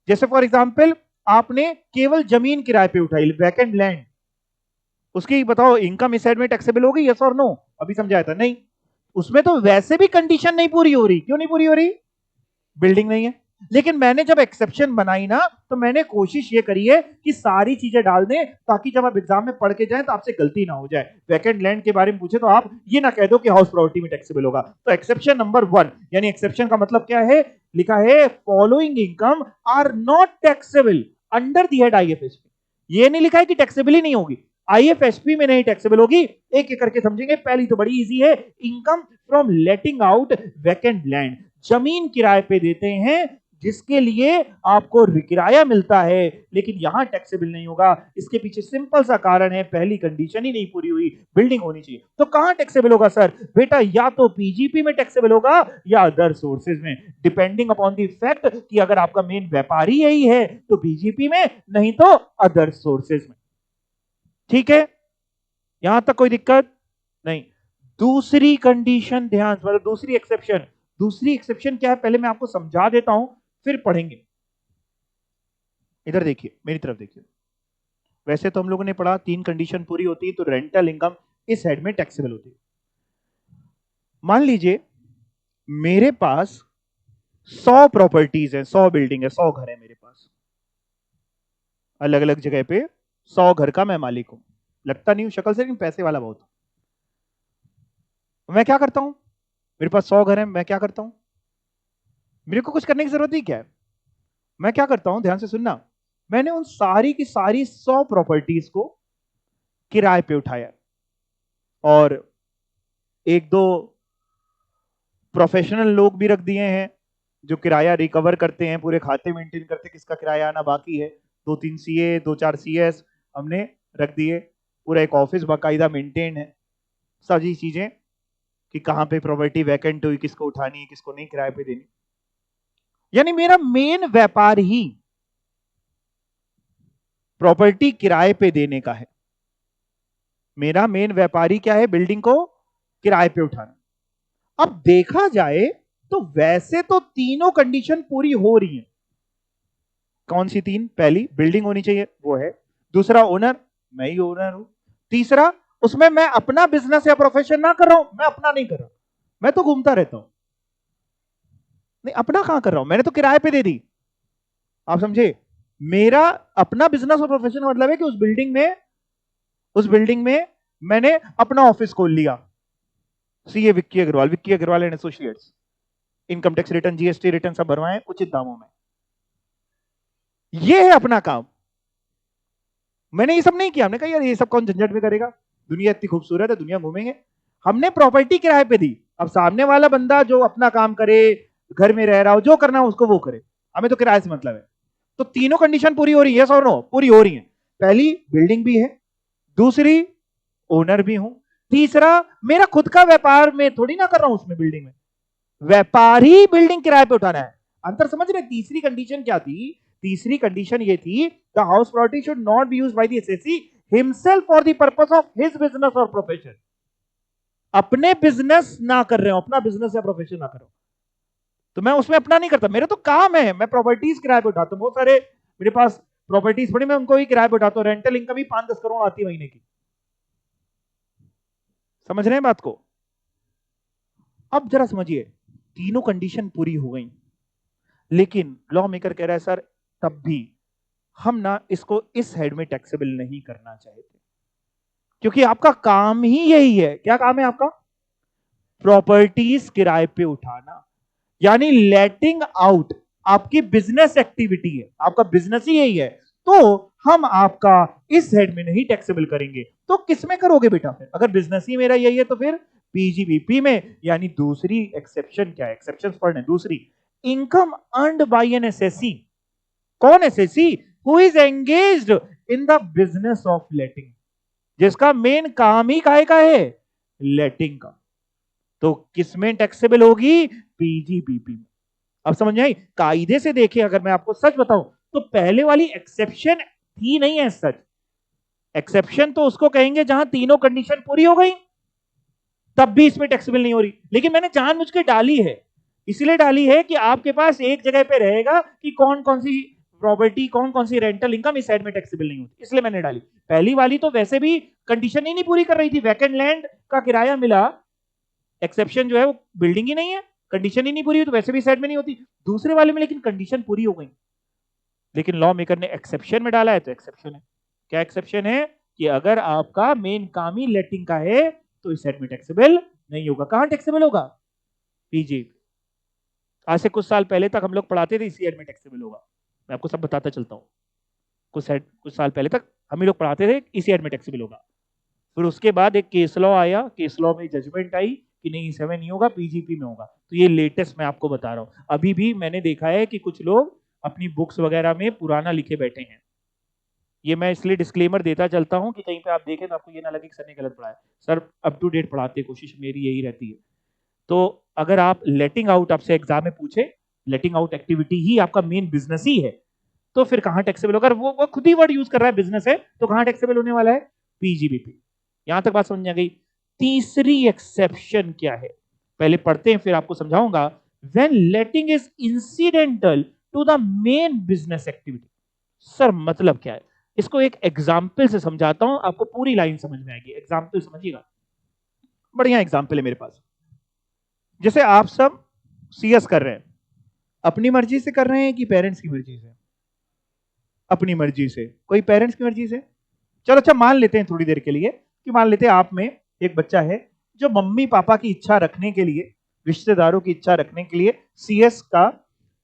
[SPEAKER 2] जैसे फॉर एग्जांपल, आपने केवल जमीन किराए पे उठाई, वैकेंट लैंड, उसकी बताओ इनकम इस साइड में टैक्सेबल होगी, यस और नो? अभी समझाया था नहीं। उसमें तो वैसे भी कंडीशन नहीं पूरी हो रही। क्यों नहीं पूरी हो रही? बिल्डिंग नहीं है। लेकिन मैंने जब एक्सेप्शन बनाई ना, तो मैंने कोशिश ये करी है कि सारी चीजें डाल दें ताकि जब आप एग्जाम में पढ़ के जाएं तो आपसे गलती ना हो जाए। वैकेंट लैंड के बारे में पूछे तो आप ये ना कह दो कि हाउस प्रॉपर्टी में टैक्सेबल होगा। तो एक्सेप्शन नंबर 1, यानी एक्सेप्शन का मतलब क्या है? लिखा है following income are not taxable under the head IFHP. ये नहीं लिखा है कि टैक्सेबल ही नहीं होगी, आईएफएसपी में नहीं टैक्सेबल होगी। एक एक करके समझेंगे। पहली तो बड़ी इजी है, income from letting out vacant land. जमीन किराए पे देते हैं जिसके लिए आपको किराया मिलता है, लेकिन यहां टैक्सेबल नहीं होगा। इसके पीछे सिंपल सा कारण है, पहली कंडीशन ही नहीं पूरी हुई, बिल्डिंग होनी चाहिए। तो कहां टैक्सेबल होगा सर? बेटा या तो पीजीपी में टैक्सेबल होगा या अदर सोर्सेज में, डिपेंडिंग अपॉन द फैक्ट कि अगर आपका मेन व्यापारी यही है तो पीजीपी में, नहीं तो अदर सोर्सेज में। ठीक है, यहां तक कोई दिक्कत नहीं। दूसरी कंडीशन ध्यान, मतलब दूसरी एक्सेप्शन, दूसरी एक्सेप्शन क्या है पहले मैं आपको समझा देता हूं, फिर पढ़ेंगे। इधर देखिए, मेरी तरफ देखिए। वैसे तो हम लोगों ने पढ़ा तीन कंडीशन पूरी होती है तो रेंटल इनकम इस हेड में टैक्सेबल होती है। मान लीजिए मेरे पास 100 प्रॉपर्टीज है, 100 बिल्डिंग है, 100 घर है मेरे पास, अलग अलग जगह पे 100 घर का मैं मालिक हूं। लगता नहीं हूं शक्ल से, लेकिन पैसे वाला बहुत। मैं क्या करता हूं? मेरे पास 100 घर है, मैं क्या करता हूं? मेरे को कुछ करने की जरूरत ही क्या है? मैं क्या करता हूं, ध्यान से सुनना। मैंने उन सारी की सारी 100 प्रॉपर्टीज को किराए पे उठाया और एक दो प्रोफेशनल लोग भी रख दिए हैं जो किराया रिकवर करते हैं, पूरे खाते मेंटेन करते हैं किसका किराया आना बाकी है। 2-3 सीए, 2-4 सीएस हमने रख दिए, पूरा एक ऑफिस बाकायदा मेंटेन है, सारी चीजें कि कहां पे प्रॉपर्टी वैकेंट हुई, किसको उठानी है, किसको नहीं किराए पे देनी। यानी मेरा मेन व्यापार ही प्रॉपर्टी किराए पे देने का है। मेरा मेन व्यापारी क्या है? बिल्डिंग को किराए पे उठाना। अब देखा जाए तो वैसे तो तीनों कंडीशन पूरी हो रही है। कौन सी तीन? पहली, बिल्डिंग होनी चाहिए, वो है। दूसरा, ओनर, मैं ही ओनर हूं। तीसरा, उसमें मैं अपना बिजनेस या प्रोफेशन ना कर रहा हूं, मैं अपना नहीं कर रहा, मैं तो घूमता रहता हूं। नहीं, अपना कहां कर रहा हूं, मैंने तो किराए पे दे दी। आप समझे? मेरा अपना बिजनेस और प्रोफेशन का मतलब है कि उस बिल्डिंग में मैंने अपना ऑफिस खोल लिया। CA Vicky Agarwal and associates, income tax return, GST return सब भरवाएं उचित दामों में। ये है अपना काम। मैंने ये सब नहीं किया, हमने कहा यार ये सब कौन झंझट में करेगा, दुनिया इतनी खूबसूरत है, दुनिया घूमेंगे। हमने प्रॉपर्टी किराए पे दी। अब सामने वाला बंदा जो अपना काम करे, घर में रह रहा हो, जो करना हो उसको वो करे, हमें तो किराए से मतलब है। तो तीनों कंडीशन पूरी हो रही है, और नो? पूरी हो रही है। पहली, बिल्डिंग भी है। दूसरी, ओनर भी हूं। तीसरा, मेरा खुद का व्यापार में थोड़ी ना कर रहा हूं, उसमें बिल्डिंग में व्यापारी बिल्डिंग किराए पे उठाना है। अंतर समझ रहे? तीसरी कंडीशन क्या थी? तीसरी कंडीशन ये थी, the house property should not be used by the SSC himself for the purpose of his business और प्रोफेशन। अपने बिजनेस ना कर रहे हो, अपना बिजनेस या प्रोफेशन ना करो, तो मैं उसमें अपना नहीं करता। मेरा तो काम है, मैं प्रॉपर्टीज किराए पे उठाता हूं। बहुत सारे मेरे पास प्रॉपर्टीज पड़ी, मैं उनको ही किराए पे उठाता हूं। रेंटल इनकम ही 5-10 करोड़ आती है महीने की। समझ रहे हैं बात को? अब जरा समझिए, तीनों कंडीशन पूरी हो गई, लेकिन लॉ मेकर कह रहा है सर तब भी हम ना इसको इस हेड में टैक्सेबल नहीं करना चाहते, क्योंकि आपका काम ही यही है। क्या काम है आपका? प्रॉपर्टीज किराए पे उठाना, यानी लेटिंग आउट आपकी बिजनेस एक्टिविटी है, आपका बिजनेस ही यही है। तो हम आपका इस हेड में नहीं टैक्सेबल करेंगे। तो किस में करोगे बेटा? फिर अगर बिजनेस ही मेरा यही है तो फिर पीजीबीपी में, यानी दूसरी एक्सेप्शन क्या है, एक्सेप्शन पढ़ने, दूसरी, income earned by an assessee. कौन assessee? Who is engaged in the business of letting, जिसका मेन काम ही काहे का है? लेटिंग का। तो किसमें टैक्सेबल होगी? पीजीबीपी में। अब समझ आई? कायदे से देखिए, अगर मैं आपको सच बताऊं तो पहले वाली एक्सेप्शन थी नहीं है सच। एक्सेप्शन तो उसको कहेंगे जहां तीनों कंडीशन पूरी हो गई, तब भी इसमें टैक्सेबल नहीं हो रही। लेकिन मैंने जानबूझ के डाली है, इसलिए डाली है कि आपके पास एक जगह पे रहेगा कि कौन कौन सी प्रॉपर्टी, कौन कौन सी रेंटल इनकम इस साइड में टैक्सेबल नहीं होती, इसलिए मैंने डाली। पहली वाली तो वैसे भी कंडीशन ही नहीं पूरी कर रही थी, वैकेंट लैंड का किराया मिला, एक्सेप्शन जो है वो बिल्डिंग ही नहीं है, कंडीशन ही नहीं पूरी हुई तो वैसे भी साइड में नहीं होती। दूसरे वाले में लेकिन कंडीशन पूरी हो गई, लेकिन लॉ मेकर ने एक्सेप्शन में डाला है तो एक्सेप्शन है। क्या एक्सेप्शन है? कि अगर आपका मेन काम ही लेटिंग का है तो इस सेट में टैक्सेबल नहीं होगा। कहां टैक्सेबल होगा? पीजी। आज से कुछ साल पहले तक हम लोग पढ़ाते थे इसी एड में टैक्सेबल होगा, मैं आपको सब बताता चलता हूं। कुछ साल पहले तक हम ही लोग पढ़ाते थे इसी एड में टैक्सेबल होगा। फिर उसके बाद एक केस लॉ आया, केस लॉ में जजमेंट आई कि नहीं, इस में नहीं होगा, पीजीपी में होगा। तो ये लेटेस्ट मैं आपको बता रहा हूं। अभी भी मैंने देखा है कि कुछ लोग अपनी बुक्स वगैरह में पुराना लिखे बैठे हैं। ये मैं इसलिए डिस्क्लेमर देता चलता हूं कि कहीं पे आप देखें तो आपको ये ना लगे कि सर ने गलत पढ़ाया। सर अप टू डेट पढ़ाते, कोशिश मेरी यही रहती है। तो अगर आप लेटिंग आउट आपसे एग्जाम में पूछे, लेटिंग आउट एक्टिविटी ही आपका मेन बिजनेस ही है, तो फिर कहां टैक्सेबल होगा? वो खुद ही वर्ड यूज कर रहा है, बिजनेस है, तो कहां टैक्सेबल होने वाला है? पीजीबीपी। यहां तक बात समझ आ गई? तीसरी एक्सेप्शन क्या है, पहले पढ़ते हैं फिर आपको समझाऊंगा। When letting is incidental to the main business activity. Sir मतलब क्या है? इसको एक एग्जाम्पल से समझाता हूं, आपको पूरी लाइन समझ में आएगी। एग्जाम्पल समझिएगा, बढ़िया एग्जाम्पल है मेरे पास। जैसे आप सब सीएस कर रहे हैं, अपनी मर्जी से कर रहे हैं कि पेरेंट्स की मर्जी से? अपनी मर्जी से। कोई पेरेंट्स की मर्जी से? चलो अच्छा, मान लेते हैं थोड़ी देर के लिए कि मान लेते हैं आप में एक बच्चा है जो मम्मी पापा की इच्छा रखने के लिए, रिश्तेदारों की इच्छा रखने के लिए सीएस का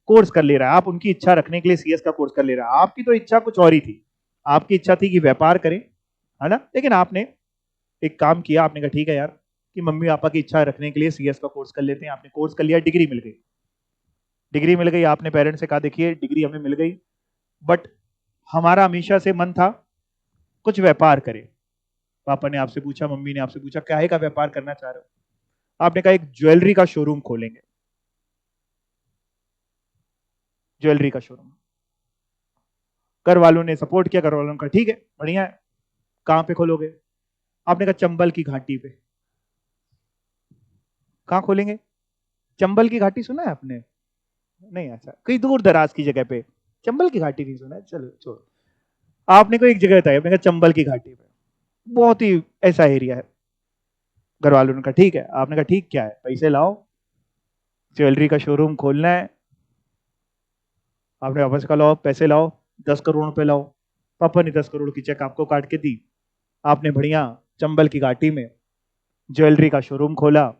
[SPEAKER 2] कोर्स कर ले रहा है। आप उनकी इच्छा रखने के लिए सीएस का कोर्स कर ले रहा है। आपकी तो इच्छा कुछ और ही थी, आपकी इच्छा थी कि व्यापार करें, है ना? लेकिन आपने एक काम किया, आपने कहा ठीक है यार कि मम्मी पापा की इच्छा रखने के लिए सीएस का कोर्स कर लेते हैं। आपने कोर्स कर लिया, डिग्री मिल गई। आपने पेरेंट्स से कहा देखिए डिग्री हमें मिल गई, बट हमारा हमेशा से मन था कुछ व्यापार करें। पापा ने आपसे पूछा, मम्मी ने आपसे पूछा, क्या है का व्यापार करना चाह रहे हो? आपने कहा एक ज्वेलरी का शोरूम खोलेंगे। ज्वेलरी का शोरूम। घर वालों ने सपोर्ट किया, घर वालों ने कहा ठीक है, बढ़िया है। कहां पे खोलोगे? आपने कहा चंबल की घाटी पे। कहां खोलेंगे? चंबल की घाटी सुना है आपने? नहीं, अच्छा, कहीं दूर दराज की जगह पे। चंबल की घाटी नहीं सुना है, चलो छोड़ो। आपने को एक जगह बताई, आपने कहा चंबल की घाटी पे, बहुत ही ऐसा एरिया है। घर वालों ने कहा ठीक है। आपने कहा ठीक क्या है, पैसे लाओ, ज्वेलरी का शोरूम खोलना है। आपने वापस कहा लाओ पैसे लाओ, 10 करोड़ रुपए लाओ। पापा ने 10 करोड़ की चेक आपको काट के दी। आपने बढ़िया चंबल की घाटी में ज्वेलरी का शोरूम खोला,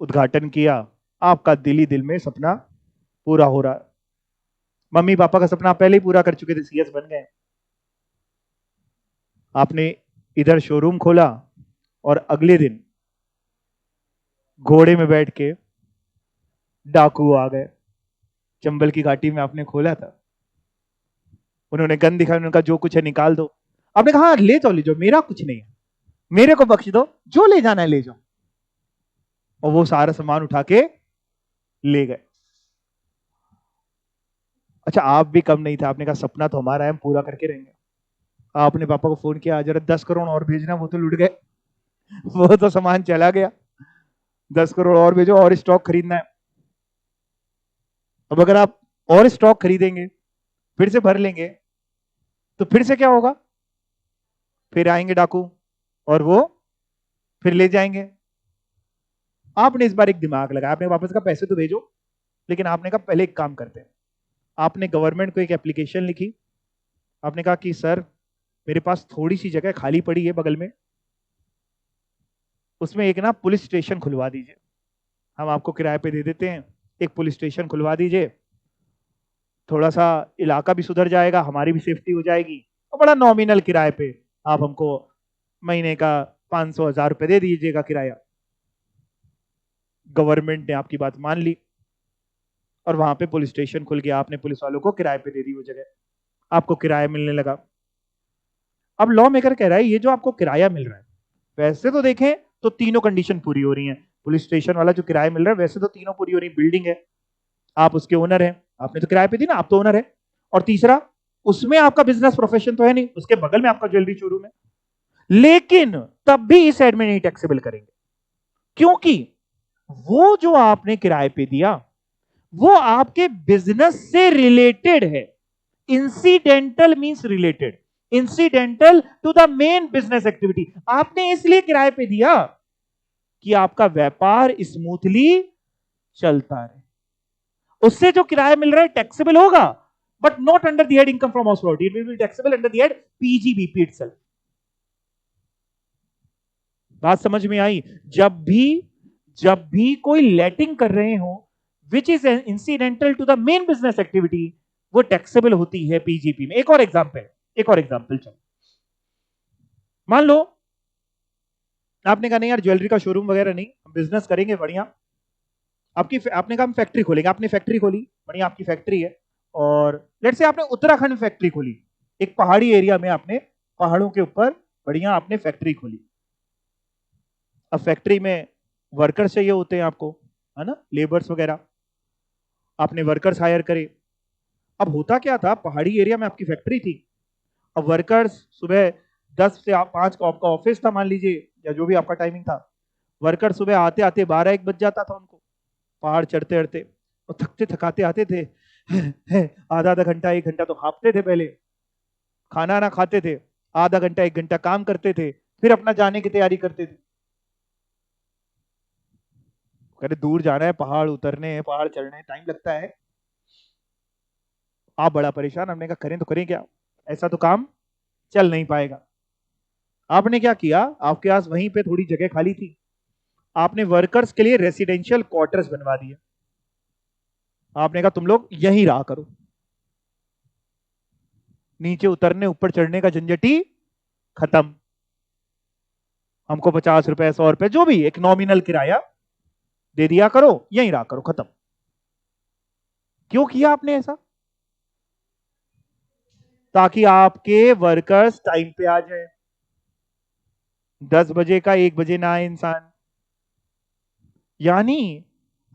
[SPEAKER 2] उद्घाटन किया। आपका दिल ही दिल में सपना पूरा हो रहा है। मम्मी पापा का सपना पहले ही पूरा कर चुके थे, सीएस बन गए। आपने इधर शोरूम खोला और अगले दिन घोड़े में बैठ के डाकू आ गए। चंबल की घाटी में आपने खोला था, उन्होंने गन दिखाया, उन्होंने कहा जो कुछ है निकाल दो। आपने कहा हाँ ले जाओ ले जाओ, मेरा कुछ नहीं है, मेरे को बख्श दो, जो ले जाना है ले जाओ। और वो सारा सामान उठा के ले गए। अच्छा, आप भी कम नहीं था, आपने कहा सपना तो हमारा है, हम पूरा करके रहेंगे। आपने पापा को फोन किया, जरा 10 करोड़ और भेजना, वो तो लुट गए, वो तो सामान चला गया, 10 करोड़ और भेजो और स्टॉक खरीदना है। अब अगर आप और स्टॉक खरीदेंगे, फिर से भर लेंगे, तो फिर से क्या होगा? फिर आएंगे डाकू और वो फिर ले जाएंगे। आपने इस बार एक दिमाग लगाया, आपने वापस का पैसे तो भेजो, लेकिन आपने कहा पहले एक काम करते हैं। आपने गवर्नमेंट को एक एप्लीकेशन लिखी। आपने कहा कि सर मेरे पास थोड़ी सी जगह खाली पड़ी है बगल में, उसमें एक ना पुलिस स्टेशन खुलवा दीजिए, हम आपको किराए पे दे देते हैं, एक पुलिस स्टेशन खुलवा दीजिए, थोड़ा सा इलाका भी सुधर जाएगा, हमारी भी सेफ्टी हो जाएगी, और बड़ा नॉमिनल किराए पे आप हमको महीने का 500-1000 रुपए दे दीजिएगा किराया। गवर्नमेंट ने आपकी बात मान ली और वहां पे पुलिस स्टेशन खुल गया, आपने पुलिस वालों को किराए पे दे दी वो जगह, आपको किराया मिलने लगा। अब लॉ मेकर कह रहा है ये जो आपको किराया मिल रहा है, वैसे तो देखें तो तीनों कंडीशन पूरी हो रही है। पुलिस स्टेशन वाला जो किराया मिल रहा है वैसे तो तीनों पूरी हो रही, बिल्डिंग है, आप उसके ओनर हैं, आपने तो किराए पे दी ना, आप तो ओनर है। और तीसरा, उसमें आपका बिजनेस प्रोफेशन तो है नहीं, उसके बगल में आपका ज्वेलरी शोरूम है। लेकिन तब भी इस साइड में नहीं टैक्सेबल करेंगे, क्योंकि वो जो आपने किराए पे दिया वो आपके बिजनेस से रिलेटेड है। Incidental means related, incidental to the main business activity. आपने इसलिए किराए पे दिया कि आपका व्यापार स्मूथली चलता रहे। उससे जो किराया मिल रहा है टैक्सेबल होगा, but not under the head income from house property, it will be taxable under the head PGBP itself. बात समझ में आई? जब भी कोई लेटिंग कर रहे हो which is incidental to the main business activity, वो टैक्सेबल होती है पीजीपी में। एक और एग्जांपल चलो, मान लो आपने कहा नहीं यार ज्वेलरी का शोरूम वगैरह नहीं, हम बिजनेस करेंगे बढ़िया। आपने कहा हम फैक्ट्री खोलेंगे, आपने फैक्ट्री खोली, बढ़िया आपकी फैक्ट्री है। और लेट्स से आपने उत्तराखंड में फैक्ट्री खोली, एक पहाड़ी एरिया में आपने, पहाड़ों के ऊपर बढ़िया आपने फैक्ट्री खोली। अब फैक्ट्री में वर्कर्स चाहिए होते हैं आपको, है ना, लेबर्स वगैरह, आपने वर्कर्स हायर करे। अब होता क्या था, पहाड़ी एरिया में आपकी फैक्ट्री थी, अब वर्कर्स सुबह 10 से 5 का आपका ऑफिस था मान लीजिए, या जो भी आपका टाइमिंग था, वर्कर सुबह आते आते 12-1 बज जाता था उनको, पहाड़ चढ़ते चढ़ते, और थकते थकाते आते थे, आधा आधा घंटा 1 घंटा तो हाँफते थे, पहले खाना ना खाते थे, आधा घंटा 1 घंटा काम करते थे, फिर अपना जाने की तैयारी करते थे। कहते दूर जाना है, पहाड़ उतरने हैं, पहाड़ चढ़ने हैं, टाइम लगता है। आप बड़ा परेशान, हमने कहा करें तो करें क्या, ऐसा तो काम चल नहीं पाएगा। आपने क्या किया, आपके पास वहीं पे थोड़ी जगह खाली थी, आपने वर्कर्स के लिए रेसिडेंशियल क्वार्टर्स बनवा दिए। आपने कहा तुम लोग यहीं रहा करो, नीचे उतरने ऊपर चढ़ने का झंझट ही खत्म, हमको 50 रुपए 100 रुपए जो भी एक नॉमिनल किराया दे दिया करो, यहीं रहा करो, खत्म। क्यों किया आपने ऐसा? ताकि आपके वर्कर्स टाइम पे आ जाए। 10 बजे का 1 बजे ना आए इंसान। यानी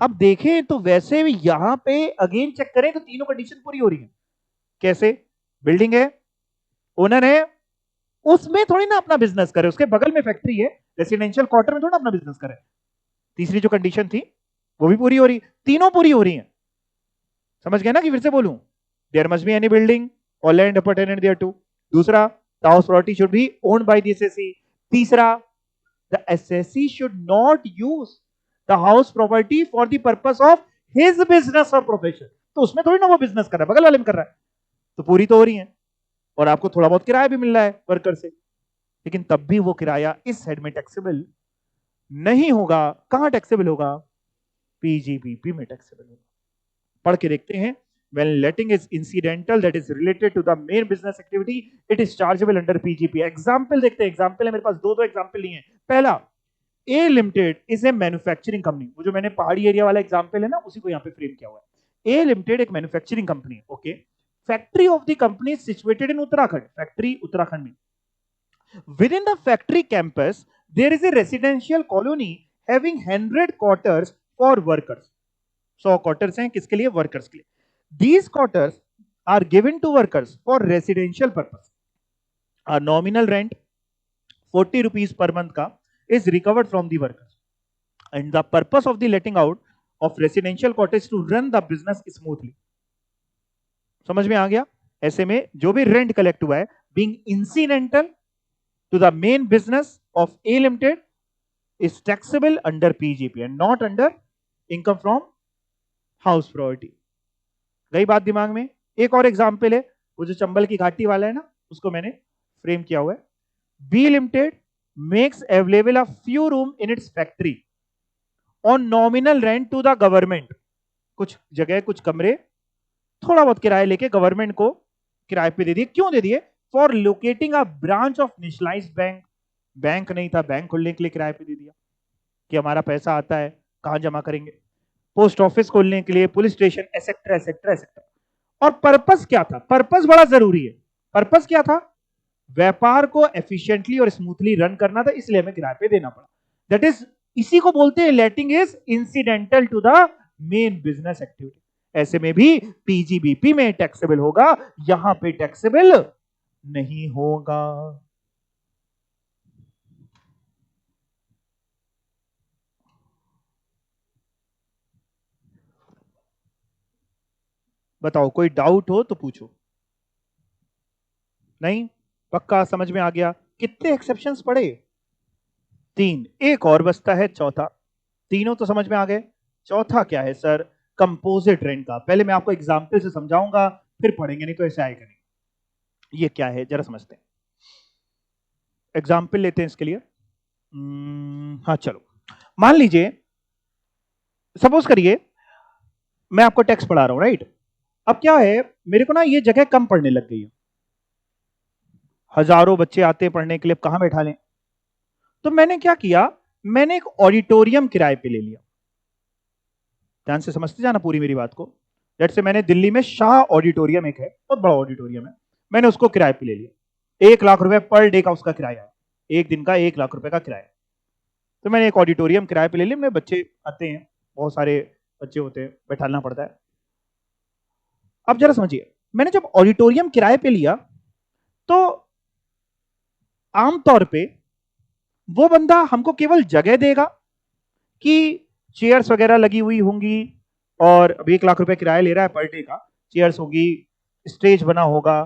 [SPEAKER 2] अब देखें तो वैसे भी यहां पे अगेन चेक करें तो तीनों कंडीशन पूरी हो रही है। कैसे? बिल्डिंग है, ओनर है, उसमें थोड़ी ना अपना बिजनेस करे, उसके बगल में फैक्ट्री है, रेसिडेंशियल क्वार्टर में थोड़ा अपना बिजनेस करे। तीसरी जो कंडीशन थी वो भी पूरी हो रही, तीनों पूरी हो रही हैं। समझ गए ना? कि फिर से बोलूं, there must be any building और लैंड अपॉर्टेंट देयर टू। दूसरा, the house property should be owned by the assessee. तीसरा, the assessee should not use the house property for the purpose of his business और profession. तो उसमें थोड़ी ना वो business कर रहा है, बगल वाले में कर रहा है। तो पूरी तो हो रही है, और आपको थोड़ा बहुत किराया भी मिल रहा है वर्कर से। लेकिन तब भी वो किराया इस हेड में टैक्सेबल नहीं होगा। कहां टैक्सेबल होगा? पीजीबीपी में टैक्सेबल होगा। पढ़ के देखते हैं। When letting is incidental that is related to the main business activity, it is chargeable under PGP. Example देखते हैं। एग्जाम्पल है मेरे पास दो एग्जाम्पल लिए हैं। पहला, A limited is a manufacturing company. वो जो मैंने पहाड़ी एरिया वाला एग्जाम्पल है ना, उसी को यहाँ पे फ्रेम किया हुआ है। ए लिमिटेड एक मैन्युफैक्चरिंग कंपनी है। Okay, factory of the company situated in Uttarakhand. Factory Uttarakhand में। Within the factory campus, there is a residential colony having 100 quarters for workers. 100 quarters हैं किसके लिए? वर्कर्स के लिए। These quarters are given to workers for residential purpose. A nominal rent 40 rupees per month का is recovered from the workers. And the purpose of the letting out of residential quarters to run the business smoothly. समझ में आ गया? ऐसे में जो भी rent collect हुआ है, being incidental to the main business of A Limited is taxable under PGP and not under income from house property. गई बात दिमाग में? एक और एग्जांपल है, वो जो चंबल की घाटी वाला है ना, उसको मैंने फ्रेम किया हुआ है। B limited makes available a few room in its factory on nominal rent to the government. कुछ जगह, कुछ कमरे थोड़ा बहुत किराया लेके गवर्नमेंट को किराए पे दे दिए। क्यों दे दिए? For locating a branch of nationalised bank. Bank नहीं था, बैंक खोलने के लिए किराए पे दे दिया कि हमारा पैसा आता है, कहां जमा करेंगे। पोस्ट ऑफिस खोलने के लिए, police station, et cetera et cetera et cetera. और पर्पस क्या था? पर्पस बड़ा जरूरी है। पर्पस क्या था? व्यापार को एफिशिएंटली और स्मूथली रन करना था, इसलिए हमें किराए पे देना पड़ा। दैट इज, इसी को बोलते हैं letting is incidental to the main business activity. ऐसे में भी पीजीबीपी में टैक्सेबल होगा, यहां पे टैक्सेबल नहीं होगा। बताओ, कोई डाउट हो तो पूछो। नहीं? पक्का समझ में आ गया? कितने एक्सेप्शंस पड़े? 3। एक और बचता है चौथा। तीनों तो समझ में आ गए, चौथा क्या है सर? कंपोजिट रेंट का। पहले मैं आपको एग्जाम्पल से समझाऊंगा, फिर पढ़ेंगे, नहीं तो ऐसे आएगा नहीं। ये क्या है जरा समझते हैं। एग्जाम्पल लेते हैं इसके लिए। हाँ चलो, मान लीजिए, सपोज करिए मैं आपको टेक्स्ट पढ़ा रहा हूं, राइट? अब क्या है, मेरे को ना ये जगह कम पड़ने लग गई है, हजारों बच्चे आते हैं पढ़ने के लिए, कहां बैठा लें? तो मैंने क्या किया, मैंने एक ऑडिटोरियम किराए पे ले लिया। ध्यान से समझते जाना पूरी मेरी बात को। जैसे मैंने दिल्ली में शाह ऑडिटोरियम एक है, बहुत बड़ा ऑडिटोरियम है, मैंने उसको किराए पे ले लिया। 1 लाख रुपए पर डे का उसका किराया है, एक दिन का 1 लाख रुपए का किराया। तो मैंने एक ऑडिटोरियम किराए पे ले लिया। मेरे बच्चे आते हैं, बहुत सारे बच्चे होते हैं, बैठाना पड़ता है। अब जरा समझिए, मैंने जब ऑडिटोरियम किराए पे लिया तो आमतौर पे वो बंदा हमको केवल जगह देगा कि चेयर्स वगैरह लगी हुई होंगी, और अब 1 लाख रुपए किराया ले रहा है पर डे का, चेयर्स होगी, स्टेज बना होगा।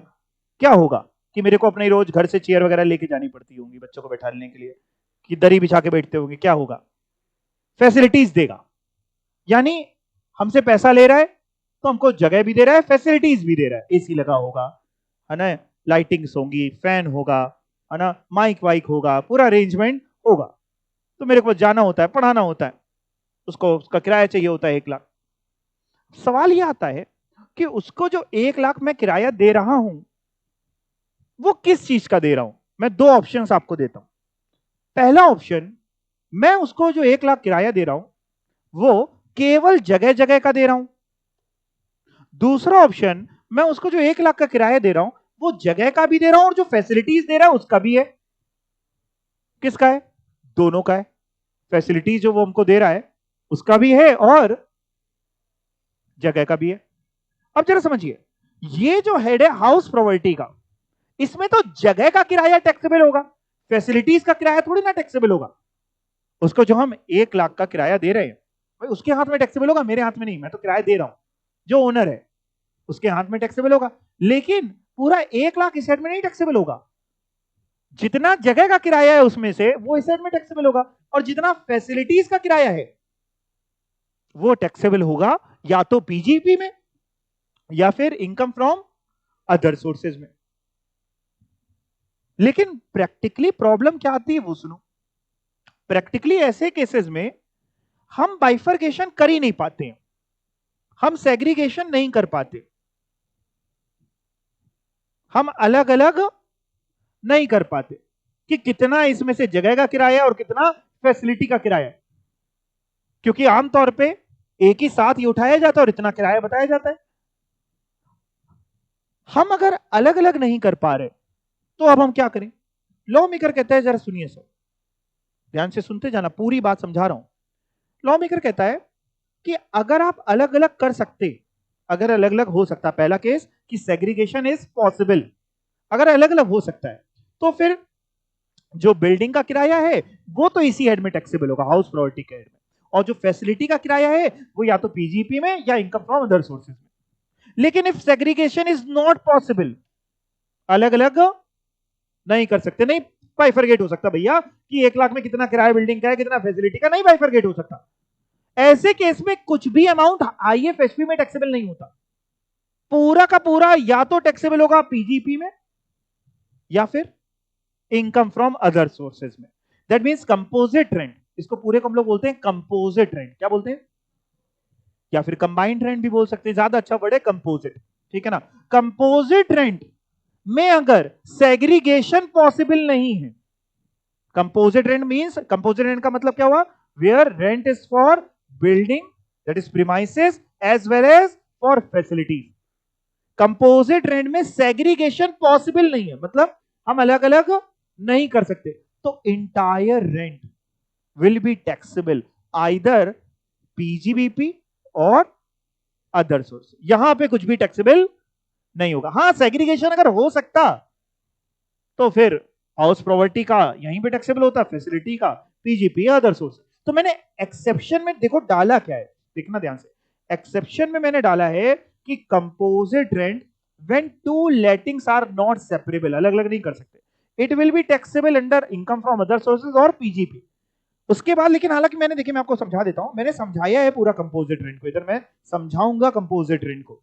[SPEAKER 2] क्या होगा कि मेरे को अपने रोज घर से चेयर वगैरह लेके जानी पड़ती होंगी बच्चों को बैठाने के लिए, कि दरी बिछा के बैठते होंगे। क्या होगा? फैसिलिटीज देगा। यानी हमसे पैसा ले रहा है तो हमको जगह भी दे रहा है, फैसिलिटीज भी दे रहा है। एसी लगा होगा, है ना, लाइटिंग्स होंगी, फैन होगा, है ना, माइक वाइक होगा, पूरा अरेंजमेंट होगा। तो मेरे को जाना होता है, पढ़ाना होता है, उसको उसका किराया चाहिए होता है 1 लाख। सवाल यह आता है कि उसको जो 1 लाख मैं किराया दे रहा हूं, वो किस चीज का दे रहा हूं? मैं 2 ऑप्शंस आपको देता हूं। पहला ऑप्शन, मैं उसको जो 1 लाख किराया दे रहा हूं वो केवल जगह जगह का दे रहा हूं। दूसरा ऑप्शन, मैं उसको जो 1 लाख का किराया दे रहा हूं वो जगह का भी दे रहा हूं और जो फैसिलिटीज दे रहा है उसका भी है। किसका है? दोनों का है। फैसिलिटीज जो वो हमको दे रहा है उसका भी है और जगह का भी है। अब जरा समझिए, ये जो हेड है हाउस प्रॉपर्टी का, इसमें तो जगह का किराया टैक्सेबल होगा, फैसिलिटीज का किराया थोड़ी ना टैक्सेबल होगा। उसको जो हम 1 लाख का किराया दे रहे हैं भाई उसके हाथ में टैक्सेबल होगा, मेरे हाथ में नहीं, मैं तो किराया दे रहा हूं। जो ओनर है उसके हाथ में टैक्सेबल होगा, लेकिन पूरा 1 लाख इस साइड में नहीं टैक्सेबल होगा। जितना जगह का किराया है उसमें से वो इस साइड में टैक्सेबल होगा, और जितना फैसिलिटीज का किराया है वो टैक्सेबल होगा या तो पीजीपी में या फिर इनकम फ्रॉम अदर सोर्सेज में। लेकिन प्रैक्टिकली प्रॉब्लम क्या आती है वो सुनो। प्रैक्टिकली ऐसे केसेस में हम बाइफर्केशन कर ही नहीं पाते हैं, हम सेग्रीगेशन नहीं कर पाते, हम अलग अलग नहीं कर पाते कि कितना इसमें से जगह का किराया है और कितना फैसिलिटी का किराया है, क्योंकि आमतौर पे एक ही साथ ही उठाया जाता है और इतना किराया बताया जाता है। हम अगर अलग अलग नहीं कर पा रहे तो अब हम क्या करें? लॉ मेकर कहता है, जरा सुनिए सर, ध्यान से सुनते जाना, पूरी बात समझा रहा हूं। लॉ मेकर कहता है कि अगर आप अलग अलग कर सकते, अगर अलग अलग हो सकता, पहला केस कि सेग्रीगेशन इज पॉसिबल, अगर अलग अलग हो सकता है तो फिर जो बिल्डिंग का किराया है वो तो इसी हेड में टैक्सेबल होगा, हाउस प्रॉपर्टी के हेड में, और जो फैसिलिटी का किराया है वो या तो पीजीपी में या इनकम फ्रॉम अदर सोर्सेज में। लेकिन if segregation is not possible, अलग अलग नहीं कर सकते, नहीं बाइफरगेट हो सकता भैया कि 1 लाख में कितना किराया बिल्डिंग का है कितना फैसिलिटी का, नहीं बाइफरगेट हो सकता। ऐसे केस में कुछ भी अमाउंट आईएफएसपी में टैक्सेबल नहीं होता, पूरा का पूरा या तो टैक्सेबल होगा पीजीपी में या फिर इनकम फ्रॉम अदर सोर्सेज में। दैट मींस कंपोजिट रेंट, इसको पूरे को हम लोग बोलते हैं कंपोजिट रेंट। क्या बोलते हैं? या फिर कंबाइंड रेंट भी बोल सकते हैं, ज्यादा अच्छा वर्ड है कंपोजिट, ठीक है ना। कंपोजिट रेंट में अगर सेग्रीगेशन पॉसिबल नहीं है, composite rent means, composite rent का मतलब क्या हुआ? Where rent is for building that is premises as well as for facilities. Composite rent में सेग्रीगेशन पॉसिबल नहीं है, मतलब हम अलग अलग नहीं कर सकते, तो entire rent will be taxable either PGBP और अदर सोर्स। यहां पे कुछ भी टैक्सेबल नहीं होगा। हां, सेग्रीगेशन अगर हो सकता तो फिर हाउस प्रॉपर्टी का यहीं पे टैक्सेबल होता, फैसिलिटी का पीजीपी अदर सोर्स। तो मैंने एक्सेप्शन में देखो डाला क्या है, देखना ध्यान से। एक्सेप्शन में मैंने डाला है कि composite rent when two lettings are not separable, अलग अलग नहीं कर सकते, it will be taxable under income from other sources और पीजीपी। उसके बाद लेकिन, हालांकि मैंने, देखिए मैं आपको समझा देता हूं, मैंने समझाया है पूरा कंपोजिट रेंट को, इधर मैं समझाऊंगा कंपोजिट रेंट को।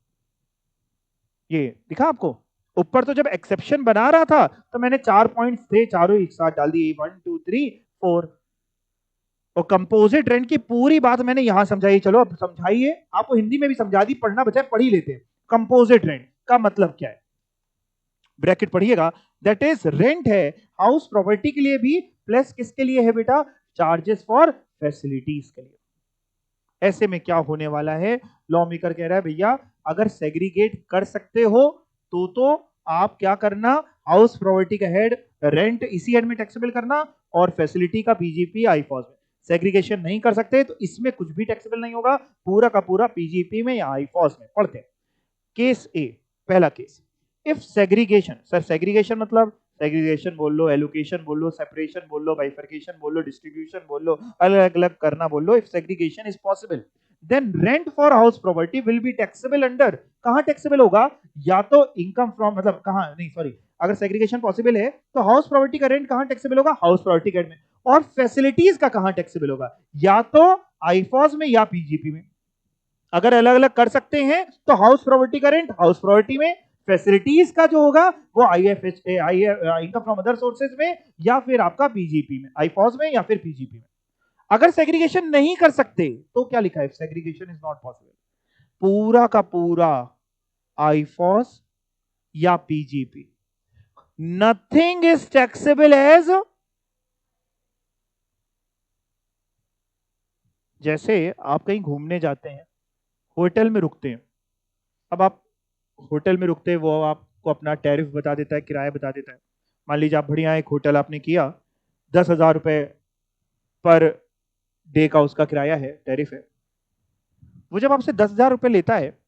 [SPEAKER 2] ये दिखा आपको ऊपर, तो जब एक्सेप्शन बना रहा था तो मैंने 4 पॉइंट्स थे, चारों एक साथ डाल दिए, 1 2 3 4, और कंपोजिट रेंट की पूरी बात मैंने यहां समझाई। चलो अब समझाइए, आपको हिंदी में भी समझा दी, पढ़ना बचा पढ़ ही लेते हैं। कंपोजिट रेंट का मतलब क्या है, ब्रैकेट पढ़िएगा, दैट इज रेंट है हाउस प्रॉपर्टी के लिए भी, प्लस किसके लिए है बेटा? चार्जेस फॉर फैसिलिटीज के लिए। ऐसे में क्या होने वाला है, लॉ मेकर कह रहा है भैया अगर सेग्रीगेट कर सकते हो तो आप क्या करना, हाउस प्रॉपर्टी का हेड रेंट इसी हेड में टैक्सेबल करना और फैसिलिटी का पीजीपी आईफॉस में। सेग्रीगेशन नहीं कर सकते तो इसमें कुछ भी टैक्सेबल नहीं होगा, पूरा का पूरा पीजीपी में या आईफॉस में। पढ़ते हैं केस ए, पहला case. If segregation, sir segregation मतलब सेग्रीगेशन बोल लो, एलोकेशन बोल लो, सेपरेशन बोल लो, बाइफर्केशन बोल लो, डिस्ट्रीब्यूशन बोल लो, अलग अलग करना बोल लो, if segregation is possible then rent for house property will be taxable under, कहां टैक्सेबल होगा? या तो इनकम फ्रॉम, मतलब कहां नहीं सॉरी, अगर सेग्रीगेशन पॉसिबल है तो हाउस प्रॉपर्टी का रेंट कहां टैक्सेबल होगा? हाउस प्रॉपर्टी के में। और फैसिलिटीज का कहां टैक्सेबल होगा? या तो आईफॉस में या पीजीपी में। अगर अलग अलग कर सकते हैं तो हाउस प्रॉपर्टी का रेंट हाउस प्रॉपर्टी में, फैसिलिटीज का जो होगा वो आईएफएच इनकम फ्रॉम अदर सोर्सेज में या फिर आपका पीजीपी में, आईफॉस में या फिर पीजीपी में। अगर सेग्रीगेशन नहीं कर सकते तो क्या लिखा है? सेग्रीगेशन इज नॉट पॉसिबल, पूरा का पूरा आईफॉस या PGP, nothing is taxable as, जैसे आप कहीं घूमने जाते हैं, होटल में रुकते हैं, अब आप होटल में रुकते हैं, वो आप आपको अपना टैरिफ बता देता है, किराया बता देता है। मान लीजिए आप बढ़िया एक होटल आपने किया, 10,000 रुपए पर डे का उसका किराया है, टैरिफ है। वो जब आपसे 10,000 रुपए लेता है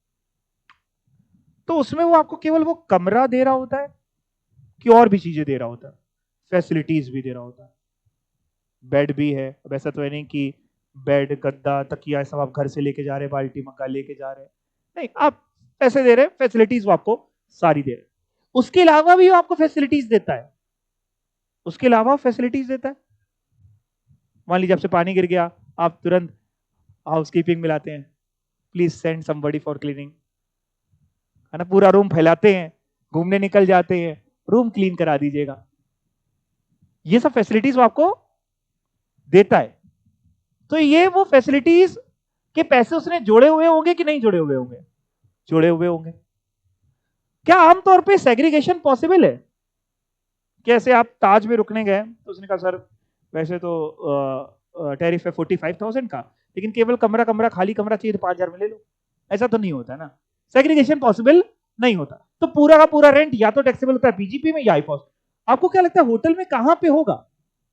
[SPEAKER 2] तो उसमें वो आपको केवल वो कमरा दे रहा होता है कि और भी चीजें दे रहा होता है, फैसिलिटीज भी दे रहा होता है। बेड भी है, अब ऐसा तो है नहीं कि बेड गद्दा तकिया सब आप घर से लेके जा रहे हैं, बाल्टी मग्गा लेके जा रहे हैं, नहीं, आप पैसे दे रहे हैं, फैसिलिटीज वो आपको सारी दे रहे हैं। उसके अलावा भी वो आपको फैसिलिटीज देता है, उसके अलावा फैसिलिटीज देता है। मान लीजिए आपसे पानी गिर गया, आप तुरंत हाउसकीपिंग मिलाते हैं, please send somebody for cleaning, है ना, पूरा रूम फैलाते हैं, घूमने निकल जाते हैं, रूम क्लीन करा दीजिएगा। ये सब फैसिलिटीज वो आपको देता है। तो ये वो फैसिलिटीज के पैसे उसने जोड़े हुए होंगे कि नहीं जोड़े हुए होंगे? जोड़े हुए होंगे। क्या आमतौर पे सेग्रीगेशन पॉसिबल है? कैसे आप ताज में रुकने गए तो उसने कहा सर वैसे तो टैरिफ है 45,000 का, लेकिन केवल कमरा कमरा खाली कमरा चाहिए तो 5,000 में ले लो। ऐसा तो नहीं होता ना, सेग्रीगेशन पॉसिबल नहीं होता। तो पूरा का पूरा रेंट या तो टैक्सेबल होता है पीजीपी में या आईफॉस। आपको क्या लगता है होटल में कहां पे होगा?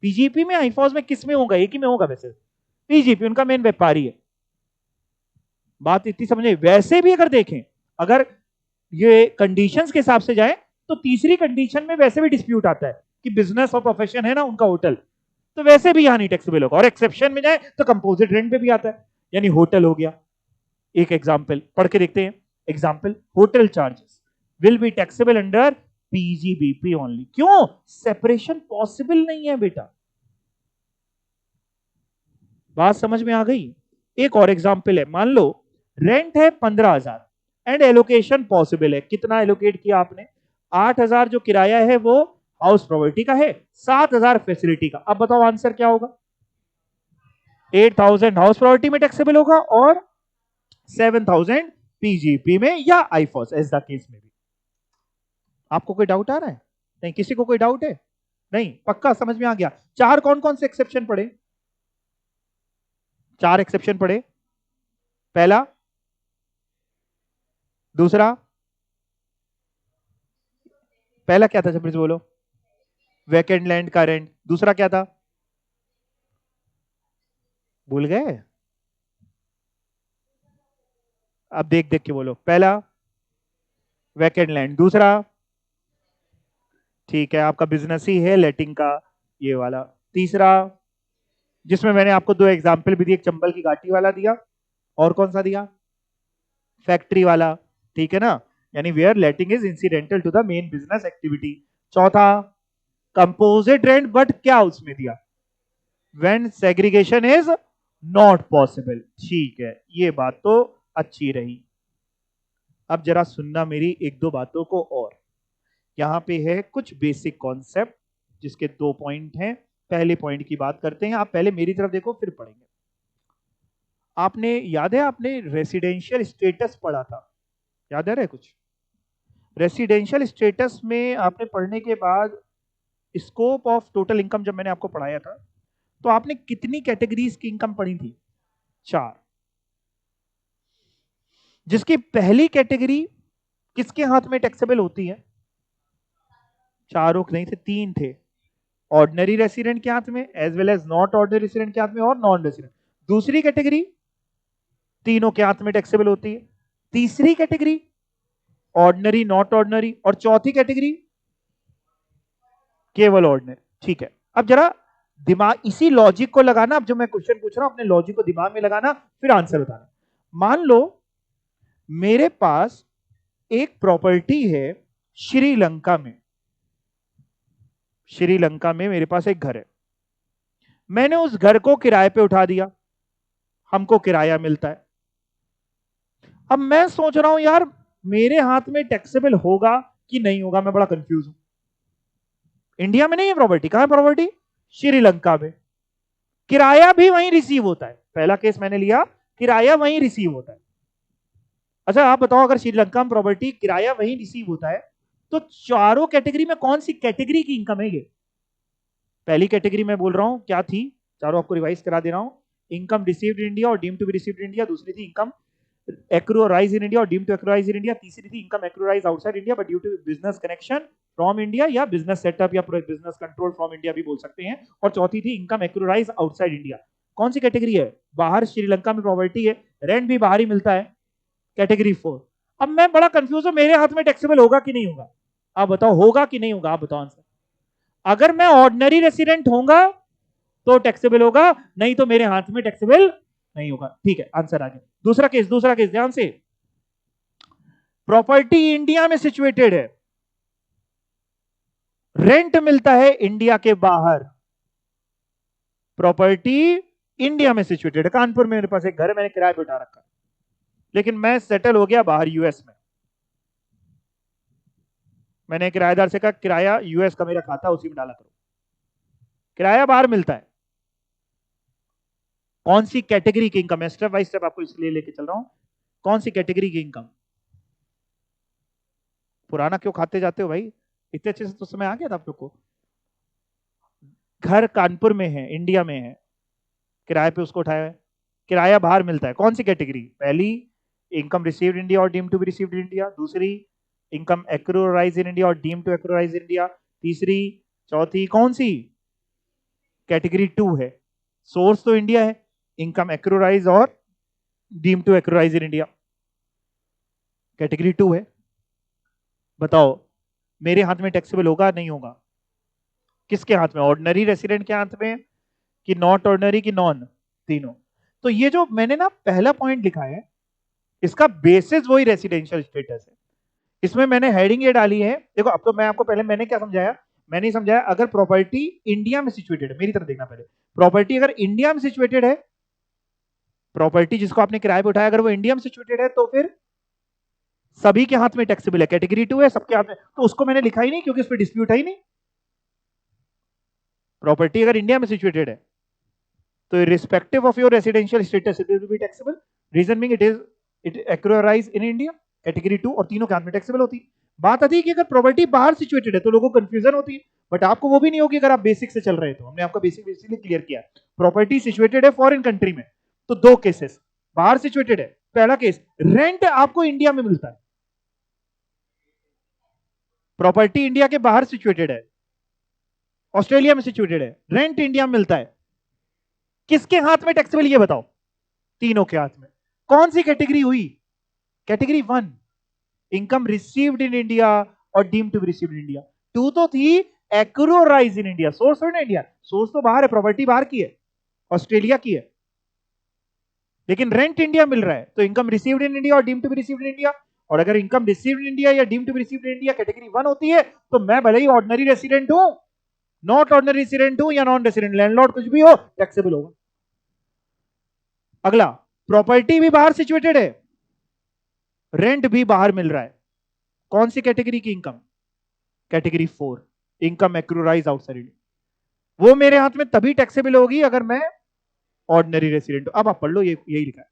[SPEAKER 2] पीजीपी में, आईफॉस में, किस में होगा? एक ही में होगा वैसे। पीजीपी उनका मेन व्यापारी है। बात इतनी समझे। वैसे भी अगर देखें, अगर ये कंडीशंस के हिसाब से जाए तो तीसरी कंडीशन में वैसे भी डिस्प्यूट आता है कि बिजनेस और प्रोफेशन है ना उनका होटल, तो वैसे भी यहां नहीं टैक्सेबल होगा। और एक्सेप्शन में जाए तो कंपोजिट रेंट पे भी आता है, यानी होटल हो गया। एक एग्जांपल पढ़ के देखते हैं। Example, hotel charges will be taxable under PGBP only. क्यों? सेपरेशन पॉसिबल नहीं है बेटा। बात समझ में आ गई? एक और एग्जांपल है, मान लो रेंट है 15,000 एंड एलोकेशन पॉसिबल है। कितना एलोकेट किया आपने? 8,000 जो किराया है वो हाउस प्रॉपर्टी का है, 7,000 फैसिलिटी का। अब बताओ आंसर क्या होगा? 8,000 हाउस प्रॉपर्टी में टैक्सेबल होगा और 7,000 पीजीपी में या आईफॉस, एज द केस में भी। आपको कोई डाउट आ रहा है? नहीं, किसी को कोई डाउट है? नहीं, पक्का समझ में आ गया। चार कौन कौन से एक्सेप्शन पढ़े? चार एक्सेप्शन पढ़े। पहला, दूसरा, पहला क्या था जबरीज बोलो? वैकेंट लैंड का रेंट। दूसरा क्या था? भूल गए? अब देख देख के बोलो। पहला वैकेंट लैंड, दूसरा ठीक है आपका बिजनेस ही है लेटिंग का, ये वाला। तीसरा जिसमें मैंने आपको दो एग्जाम्पल भी दिए, एक चंबल की घाटी वाला दिया और कौन सा दिया? फैक्ट्री वाला, ठीक है ना, यानी where letting is incidental to the main business activity. चौथा कंपोजिट रेंट, बट क्या उसमें दिया? When segregation is not possible. ठीक है, ये बात तो अच्छी रही। अब जरा सुनना मेरी एक दो बातों को और। यहां पे है कुछ बेसिक कॉन्सेप्ट जिसके दो पॉइंट हैं। पहले पॉइंट की बात करते हैं, आप पहले मेरी तरफ देखो फिर पढ़ेंगे। आपने याद है आपने रेसिडेंशियल स्टेटस पढ़ा था? याद है कुछ? रेसिडेंशियल स्टेटस में आपने पढ़ने के बाद स्कोप ऑफ टोटल इनकम जब मैंने आपको पढ़ाया था तो आपने कितनी कैटेगरीज की इनकम पढ़ी थी? चार। जिसकी पहली कैटेगरी किसके हाथ में टैक्सेबल होती है? चारों नहीं थे, तीन थे। ऑर्डिनरी रेसिडेंट के हाथ में, as well as not ordinary resident के हाथ में और नॉन रेसिडेंट। दूसरी कैटेगरी तीनों के हाथ में टैक्सेबल होती है। तीसरी कैटेगरी ऑर्डिनरी, नॉट ऑर्डिनरी, और चौथी कैटेगरी केवल ऑर्डिनरी। ठीक है, अब जरा दिमाग इसी लॉजिक को लगाना। अब जो मैं क्वेश्चन पूछ रहा हूं अपने लॉजिक को दिमाग में लगाना, फिर आंसर बताना। मान लो मेरे पास एक प्रॉपर्टी है श्रीलंका में। श्रीलंका में मेरे पास एक घर है, मैंने उस घर को किराए पे उठा दिया, हमको किराया मिलता है। अब मैं सोच रहा हूं यार मेरे हाथ में टैक्सेबल होगा कि नहीं होगा, मैं बड़ा कंफ्यूज हूं। इंडिया में नहीं है प्रॉपर्टी, कहां है प्रॉपर्टी? श्रीलंका में। किराया भी वहीं रिसीव होता है। पहला केस मैंने लिया, किराया वहीं रिसीव होता है। अच्छा आप बताओ, अगर श्रीलंका में प्रॉपर्टी किराया वहीं रिसीव होता है तो चारों कैटेगरी में कौन सी कैटेगरी की इनकम है ये? पहली कैटेगरी में बोल रहा हूं क्या थी, चारों आपको रिवाइज करा दे रहा हूं। इनकम रिसीव्ड इन इंडिया और deemed to be received in India. दूसरी थी इनकम एक्रूराइज इन इंडिया और डीम टू एक्रूराइज इन इंडिया। तीसरी थी income accrues outside India but due to business connection from India या बिजनेस सेटअप या बिजनेस कंट्रोल फ्रॉम इंडिया भी बोल सकते हैं। और चौथी थी इनकम एक्रूराइज आउटसाइड इंडिया। कौन सी कैटेगरी है? बाहर श्रीलंका में प्रॉपर्टी है, रेंट भी बाहर ही मिलता है, कैटेगरी 4। अब मैं बड़ा कंफ्यूज हूं, मेरे हाथ में टैक्सेबल होगा कि नहीं होगा? आप बताओ, होगा कि नहीं होगा? आप बताओ आंसर। अगर मैं ऑर्डिनरी रेसिडेंट होऊंगा तो टैक्सेबल होगा, नहीं तो मेरे हाथ में टैक्सेबल नहीं होगा। ठीक है, आंसर आ गया। दूसरा केस ध्यान से। प्रॉपर्टी इंडिया में सिचुएटेड है, रेंट मिलता है इंडिया के बाहर। प्रॉपर्टी इंडिया में सिचुएटेड है, कानपुर में मेरे पास एक घर है, मैंने किराए पे उठा रखा, लेकिन मैं सेटल हो गया बाहर यूएस में। मैंने किराएदार से कहा किराया यूएस का मेरा खाता उसी में डाला करो, किराया बाहर मिलता है। कौन सी कैटेगरी की इनकम है? स्टेप बाय स्टेप आपको इसलिए लेके चल रहा हूं। कौन सी कैटेगरी की इनकम? पुराना क्यों खाते जाते हो भाई? इतने अच्छे से तो समय आ गया था आप लोग को। घर कानपुर में है, इंडिया में है, किराए पे उसको उठाया है, किराया बाहर मिलता है। कौन सी कैटेगरी? पहली, इनकम रिसीव्ड इंडिया और deem to be received in India. दूसरी, इनकम एक्रूराइज इन इंडिया और डीम टू एक्रूराइज इन इंडिया। तीसरी, चौथी, कौन सी? कैटेगरी 2 है। सोर्स तो इंडिया है, इनकम एक्रूराइज और deem to एक्रूराइज in India, category 2 है। बताओ मेरे हाथ में टैक्सेबल होगा नहीं होगा? किसके हाथ में? ऑर्डिनरी रेसिडेंट के हाथ में कि नॉट ऑर्डिनरी की नॉन? तीनों। तो ये जो मैंने ना पहला पॉइंट लिखा है, इसका बेसिस वही रेसिडेंशियल स्टेटस है। इसमें मैंने हेडिंग ये डाली है, देखो अब तो मैं आपको पहले मैंने क्या समझाया, मैंने समझाया अगर प्रॉपर्टी इंडिया में सिचुएटेड है, मेरी तरफ देखना पहले, प्रॉपर्टी अगर इंडिया में सिचुएटेड है, प्रॉपर्टी जिसको आपने किराए पे उठाया अगर वो इंडिया में सिचुएटेड है तो फिर सभी के हाथ में टैक्सेबल है, कैटेगरी 2 है, सबके हाथ में। तो उसको मैंने लिखा ही नहीं क्योंकि उस पर डिस्प्यूट है ही नहीं। प्रॉपर्टी अगर इंडिया में सिचुएटेड है तो respective of your residential status it will be taxable. Reason being it accrues in India, category 2, और तीनों के हाथ में टैक्सेबल होती है। बात आती है कि अगर प्रॉपर्टी बाहर सिचुएटेड है तो लोगों को कंफ्यूजन होती है, बट आपको वो भी नहीं होगी अगर आप बेसिक से चल रहे हैं तो। हमने आपका बेसिक बेसिकली क्लियर किया। प्रॉपर्टी सिचुएटेड है फॉरेन कंट्री में तो दो केसेस, बाहर सिचुएटेड है, पहला केस रेंट आपको इंडिया में मिलता है, प्रॉपर्टी इंडिया के बाहर सिचुएटेड है, ऑस्ट्रेलिया में सिचुएटेड है, रेंट इंडिया में मिलता है, किसके हाथ में टैक्सेबल ये बताओ? तीनों के हाथ में। कौन सी कैटेगरी हुई? Category 1, income received in India और deem to be received in India. 2 तो थी एक्रोराइज इन इंडिया, सोर्स है ना इंडिया, सोर्स तो बाहर है, प्रॉपर्टी बाहर की है, ऑस्ट्रेलिया की है, लेकिन रेंट इंडिया मिल रहा है, तो इनकम रिसीव्ड इन इंडिया और deem to be received in India. और अगर इनकम रिसीव्ड इन इंडिया या deem to be received in India category 1 होती है तो मैं भले ही ऑर्डिनरी रेसिडेंट हूं, नॉट ऑर्डिनरी रेसिडेंट हूं या नॉन रेसिडेंट, लैंडलॉर्ड कुछ भी हो, टैक्सेबल होगा। अगला, प्रॉपर्टी भी बाहर सिचुएटेड है, रेंट भी बाहर मिल रहा है, कौन सी कैटेगरी की इनकम? Category 4, income accrues outside India. वो मेरे हाथ में तभी टैक्सेबल होगी अगर मैं ऑर्डिनरी रेसिडेंट हूं। अब आप पढ़ लो, यही लिखा है,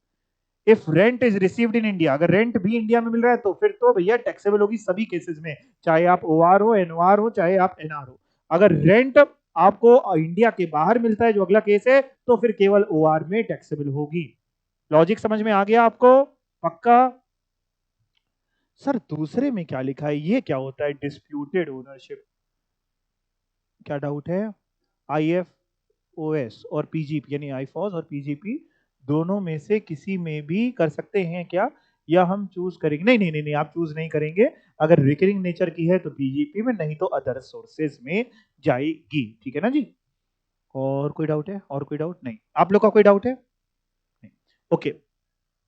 [SPEAKER 2] if rent is received in India, अगर रेंट भी इंडिया में मिल रहा है तो फिर तो भैया टैक्सेबल होगी सभी केसेस में, चाहे आप ओआर हो, एनओआर हो, चाहे आप एनआर हो। अगर रेंट आपको इंडिया के बाहर मिलता है, जो अगला केस है, तो फिर केवल ओआर में टैक्सेबल होगी। लॉजिक समझ में आ गया आपको? पक्का? सर दूसरे में क्या लिखा है, ये क्या होता है डिस्प्यूटेड ओनरशिप? क्या डाउट है? आईएफओएस और पीजीपी, यानी आईफॉस और पीजीपी दोनों में से किसी में भी कर सकते हैं क्या, या हम चूज करेंगे? नहीं नहीं नहीं नहीं, आप चूज नहीं करेंगे। अगर रिकरिंग नेचर की है तो पीजीपी में, नहीं तो अदर सोर्सेज में जाएगी। ठीक है ना जी? और कोई डाउट है? और कोई डाउट नहीं? आप लोग का कोई डाउट है? नहीं। ओके,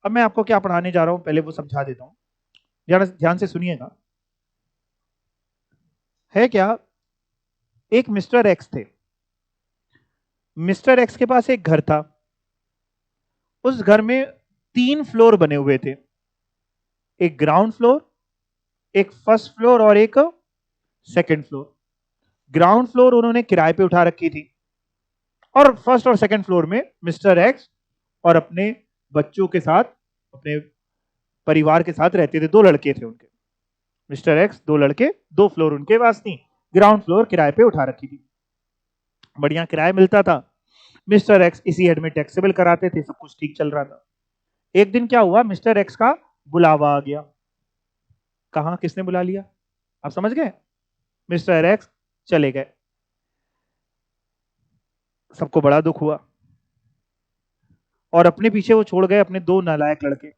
[SPEAKER 2] अब मैं आपको क्या पढ़ाने जा रहा हूं पहले वो समझा देता हूं, ध्यान से सुनिएगा। है क्या, एक मिस्टर एक्स थे, मिस्टर एक्स के पास एक घर था, उस घर में 3 फ्लोर बने हुए थे, एक ग्राउंड फ्लोर, एक फर्स्ट फ्लोर और एक सेकंड फ्लोर। ग्राउंड फ्लोर उन्होंने किराए पे उठा रखी थी, और फर्स्ट और सेकंड फ्लोर में मिस्टर एक्स और अपने बच्चों के साथ, अपने परिवार के साथ रहते थे। 2 लड़के थे उनके, मिस्टर एक्स 2 लड़के, 2 फ्लोर उनके पास थी, ग्राउंड फ्लोर किराए पे उठा रखी थी, बढ़िया किराया मिलता था। मिस्टर एक्स इसी हेड में टैक्सेबल कराते थे, सब कुछ ठीक चल रहा था। एक दिन क्या हुआ, मिस्टर एक्स का बुलावा आ गया। कहां, किसने बुला लिया, आप समझ गए? मिस्टर एक्स चले गए। सबको बड़ा दुख हुआ और अपने पीछे वो छोड़ गए अपने दो नालायक लड़के,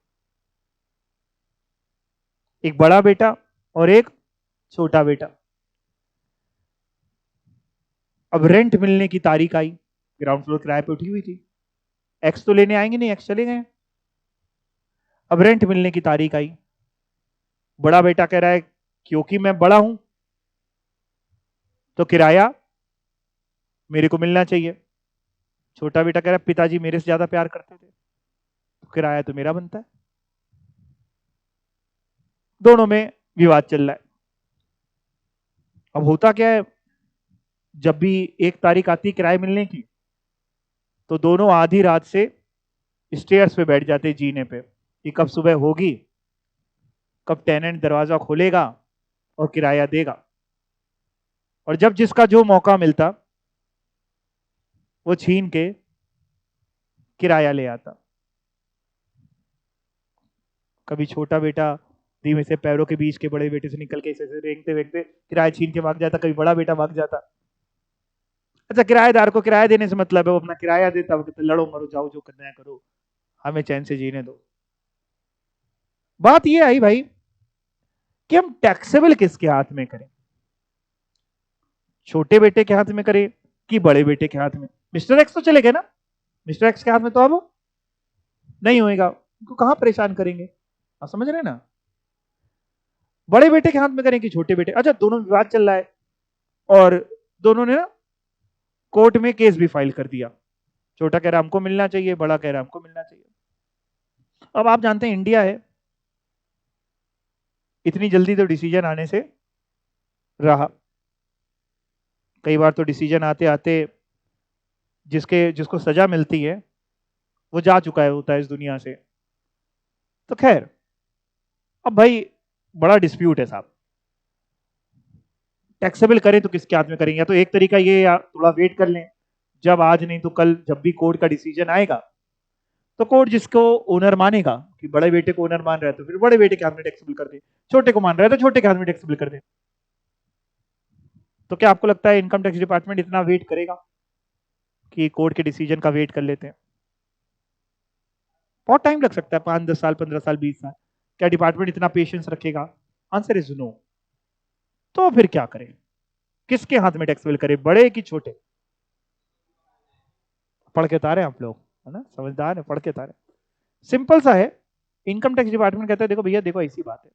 [SPEAKER 2] एक बड़ा बेटा और एक छोटा बेटा। अब रेंट मिलने की तारीख आई, ग्राउंड फ्लोर किराए पे उठी हुई थी, एक्स तो लेने आएंगे नहीं, एक्स चले गए। अब रेंट मिलने की तारीख आई, बड़ा बेटा कह रहा है क्योंकि मैं बड़ा हूं तो किराया मेरे को मिलना चाहिए। छोटा बेटा कह रहा है पिताजी मेरे से ज्यादा प्यार करते थे तो किराया तो मेरा बनता है। दोनों में विवाद चल रहा है। अब होता क्या है, जब भी एक तारीख आती है किराए मिलने की तो दोनों आधी रात से स्टेयर्स पे बैठ जाते जीने पे कि कब सुबह होगी, कब टेनेंट दरवाजा खोलेगा और किराया देगा। और जब जिसका जो मौका मिलता वो छीन के किराया ले आता। कभी छोटा बेटा धीमे से पैरों के बीच के बड़े बेटे से निकल के ऐसे रेंगते वेंगते किराया छीन के भाग जाता, कभी बड़ा बेटा भाग जाता। अच्छा, किराएदार को किराया देने से मतलब है, वो अपना किराया देता, वो कहते लड़ो मरो जाओ जो करना है करो, हमें चैन से जीने दो। बात ये आई भाई कि हम टैक्सेबल किसके हाथ में करें, छोटे बेटे के हाथ में करें कि बड़े बेटे के हाथ में? मिस्टर एक्स तो चले गए ना, मिस्टर एक्स के हाथ में तो अब नहीं होएगा, उनको कहां परेशान करेंगे, आप समझ रहे हैं ना? बड़े बेटे के हाथ में करें कि छोटे बेटे? अच्छा, दोनों विवाद चल रहा है और दोनों ने ना कोर्ट में केस भी फाइल कर दिया। छोटा कह रहा हमको मिलना चाहिए, बड़ा कह रहा हमको मिलना चाहिए। अब आप जानते हैं इंडिया है, इतनी जल्दी तो डिसीजन आने से रहा। कई बार तो डिसीजन आते आते जिसको सजा मिलती है वो जा चुका है होता है इस दुनिया से। तो खैर, अब भाई बड़ा डिस्प्यूट है साहब, टैक्सेबल करें तो किसके हाथ में करेंगे? या तो एक तरीका ये, या थोड़ा वेट कर लें, जब आज नहीं तो कल जब भी कोर्ट का डिसीजन आएगा तो कोर्ट जिसको ओनर मानेगा कि बड़े बेटे को ओनर मान रहा है तो फिर बड़े बेटे के हाथ में टैक्सेबल कर दे, छोटे को मान रहा है तो छोटे के हाथ में टैक्सेबल कर दे। तो क्या आपको लगता है इनकम टैक्स डिपार्टमेंट इतना वेट करेगा कि कोर्ट के डिसीजन का वेट कर लेते हैं? बहुत टाइम लग सकता है, 5-10 साल, 15 साल, 20 साल। क्या डिपार्टमेंट इतना पेशेंस रखेगा? Answer is no. तो फिर क्या करें, किसके हाथ में टैक्सेबल करें, बड़े कि छोटे? पढ़ के तारे आप लोग, है ना, समझदार है, पढ़ के तारे। सिंपल सा है, इनकम टैक्स डिपार्टमेंट कहता है देखो भैया देखो ऐसी बात है,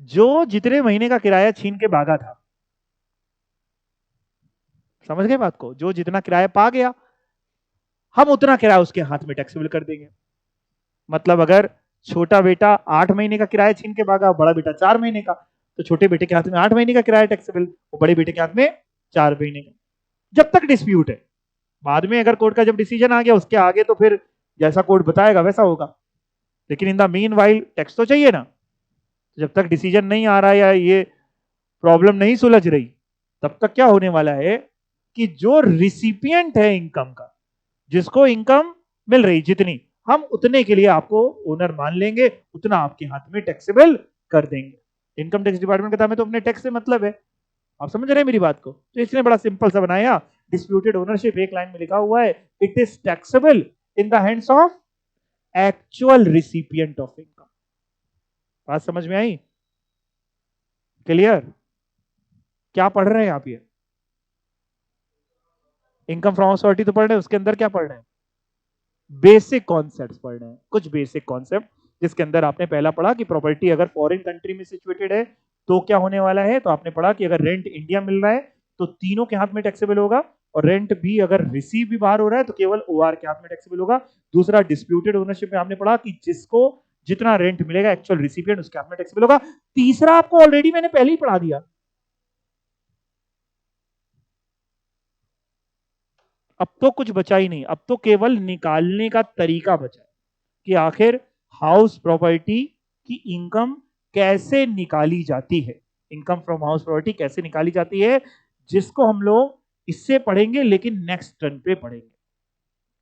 [SPEAKER 2] जो जितने महीने का किराया छीन के भागा था, समझ गए बात को, जो जितना किराया पा गया हम उतना किराया उसके हाथ में टैक्सेबल कर देंगे। मतलब अगर छोटा बेटा 8 महीने का किराया छीन के भागा, बड़ा बेटा 4 महीने का, तो छोटे बेटे के हाथ में 8 महीने का किराया टैक्सेबल, और बड़े बेटे के हाथ में 4 महीने का, जब तक डिस्प्यूट है। बाद में अगर कोर्ट का जब डिसीजन आ गया उसके आगे तो फिर जैसा कोर्ट बताएगा वैसा होगा, लेकिन in the mean while tax तो चाहिए ना। जब तक डिसीजन नहीं आ रहा या ये प्रॉब्लम नहीं सुलझ रही, तब तक क्या होने वाला है कि जो रिसिपिएंट है इनकम का, जिसको इनकम मिल रही जितनी, हम उतने के लिए आपको ओनर मान लेंगे, उतना आपके हाथ में टैक्सेबल कर देंगे। इनकम टैक्स डिपार्टमेंट कहता है हमें तो अपने टैक्स से मतलब है। आप समझ रहे हैं मेरी बात को? तो इसने बड़ा सिंपल सा बनाया, डिस्प्यूटेड ओनरशिप एक लाइन में लिखा हुआ है, it is taxable in the hands of actual recipient of income. बात समझ में आई? क्लियर? क्या पढ़ रहे हैं आप? ये इनकम फ्रॉम अथॉरिटी तो पढ़ रहे हैं, उसके अंदर क्या पढ़ रहे हैं? बेसिक कॉन्सेप्ट्स पढ़ रहे हैं, कुछ बेसिक कॉन्सेप्ट, जिसके अंदर आपने पहला पढ़ा कि प्रॉपर्टी अगर फॉरेन कंट्री में सिचुएटेड है तो क्या होने वाला है। तो आपने पढ़ा कि अगर रेंट इंडिया मिल रहा है तो तीनों के हाथ में टैक्सेबल होगा, और रेंट भी अगर रिसीव भी बाहर हो रहा है तो केवल ओआर के हाथ में टैक्सेबल होगा। दूसरा, डिस्प्यूटेड ओनरशिप में आपने पढ़ा कि जिसको जितना रेंट मिलेगा एक्चुअल रिसिपिएंट उसके हाथ में टैक्सेबल होगा। तीसरा आपको ऑलरेडी मैंने पहले ही पढ़ा दिया, अब तो कुछ बचा ही नहीं, अब तो केवल निकालने का तरीका बचा है कि आखिर हाउस प्रॉपर्टी की इनकम कैसे निकाली जाती है, इनकम फ्रॉम हाउस प्रॉपर्टी कैसे निकाली जाती है, जिसको हम लोग इससे पढ़ेंगे लेकिन नेक्स्ट टर्न पे पढ़ेंगे।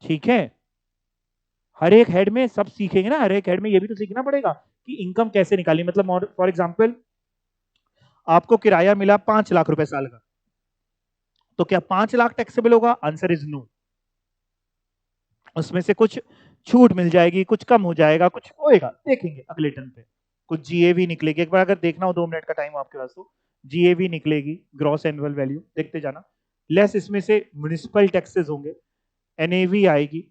[SPEAKER 2] ठीक है? हर एक हेड में सब सीखेंगे ना, हर एक हेड में ये भी तो सीखना पड़ेगा कि इनकम कैसे निकाली। मतलब फॉर एग्जाम्पल आपको किराया मिला 5 लाख रुपए साल का, तो क्या 5 लाख टैक्सेबल होगा? Answer is no. उसमें से कुछ छूट मिल जाएगी, कुछ कम हो जाएगा, कुछ होएगा, देखेंगे अगले टर्म पे। कुछ जीएवी निकलेगी, एक बार अगर देखना हो 2 मिनट का टाइम आपके पास तो जीएवी निकलेगी, ग्रॉस एनुअल वैल्यू, देखते जाना। लेस इसमें से म्युनिसिपल टैक्सेस होंगे, एनएवी आएगी,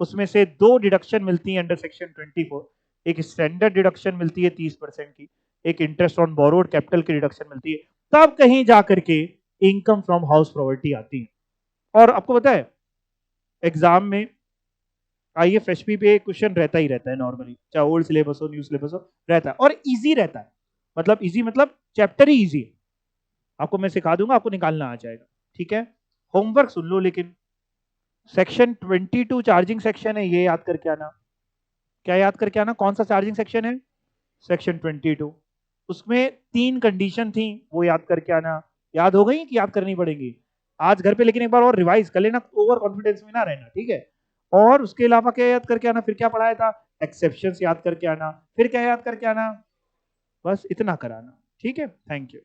[SPEAKER 2] उसमें से 2 डिडक्शन मिलती है अंडर सेक्शन 24। एक स्टैंडर्ड डिडक्शन मिलती है 30% की, एक इंटरेस्ट ऑन बोरोड कैपिटल की डिडक्शन मिलती है। तब कहीं जाकर के इनकम फ्रॉम हाउस प्रॉपर्टी आती है। और आपको पता है एग्जाम में आईएफएसपी पे क्वेश्चन रहता ही रहता है नॉर्मली, चाहे ओल्ड सिलेबस हो न्यू सिलेबस हो, रहता है और इजी रहता है। मतलब इजी मतलब चैप्टर ही इजी है, आपको मैं सिखा दूंगा, आपको निकालना आ जाएगा। ठीक है, होमवर्क सुन लो लेकिन। सेक्शन 22 चार्जिंग सेक्शन है, ये याद करके आना। क्या याद करके आना? कौन सा चार्जिंग सेक्शन है? सेक्शन 22। उसमें 3 कंडीशन थी, वो याद करके आना। याद हो गई कि याद करनी पड़ेगी? आज घर पे लेकिन एक बार और रिवाइज कर लेना, ओवर कॉन्फिडेंस में ना रहना, ठीक है। और उसके अलावा क्या याद करके आना? फिर क्या पढ़ाया था? एक्सेप्शंस याद करके आना। फिर क्या याद करके आना? बस इतना कराना, ठीक है। Thank you.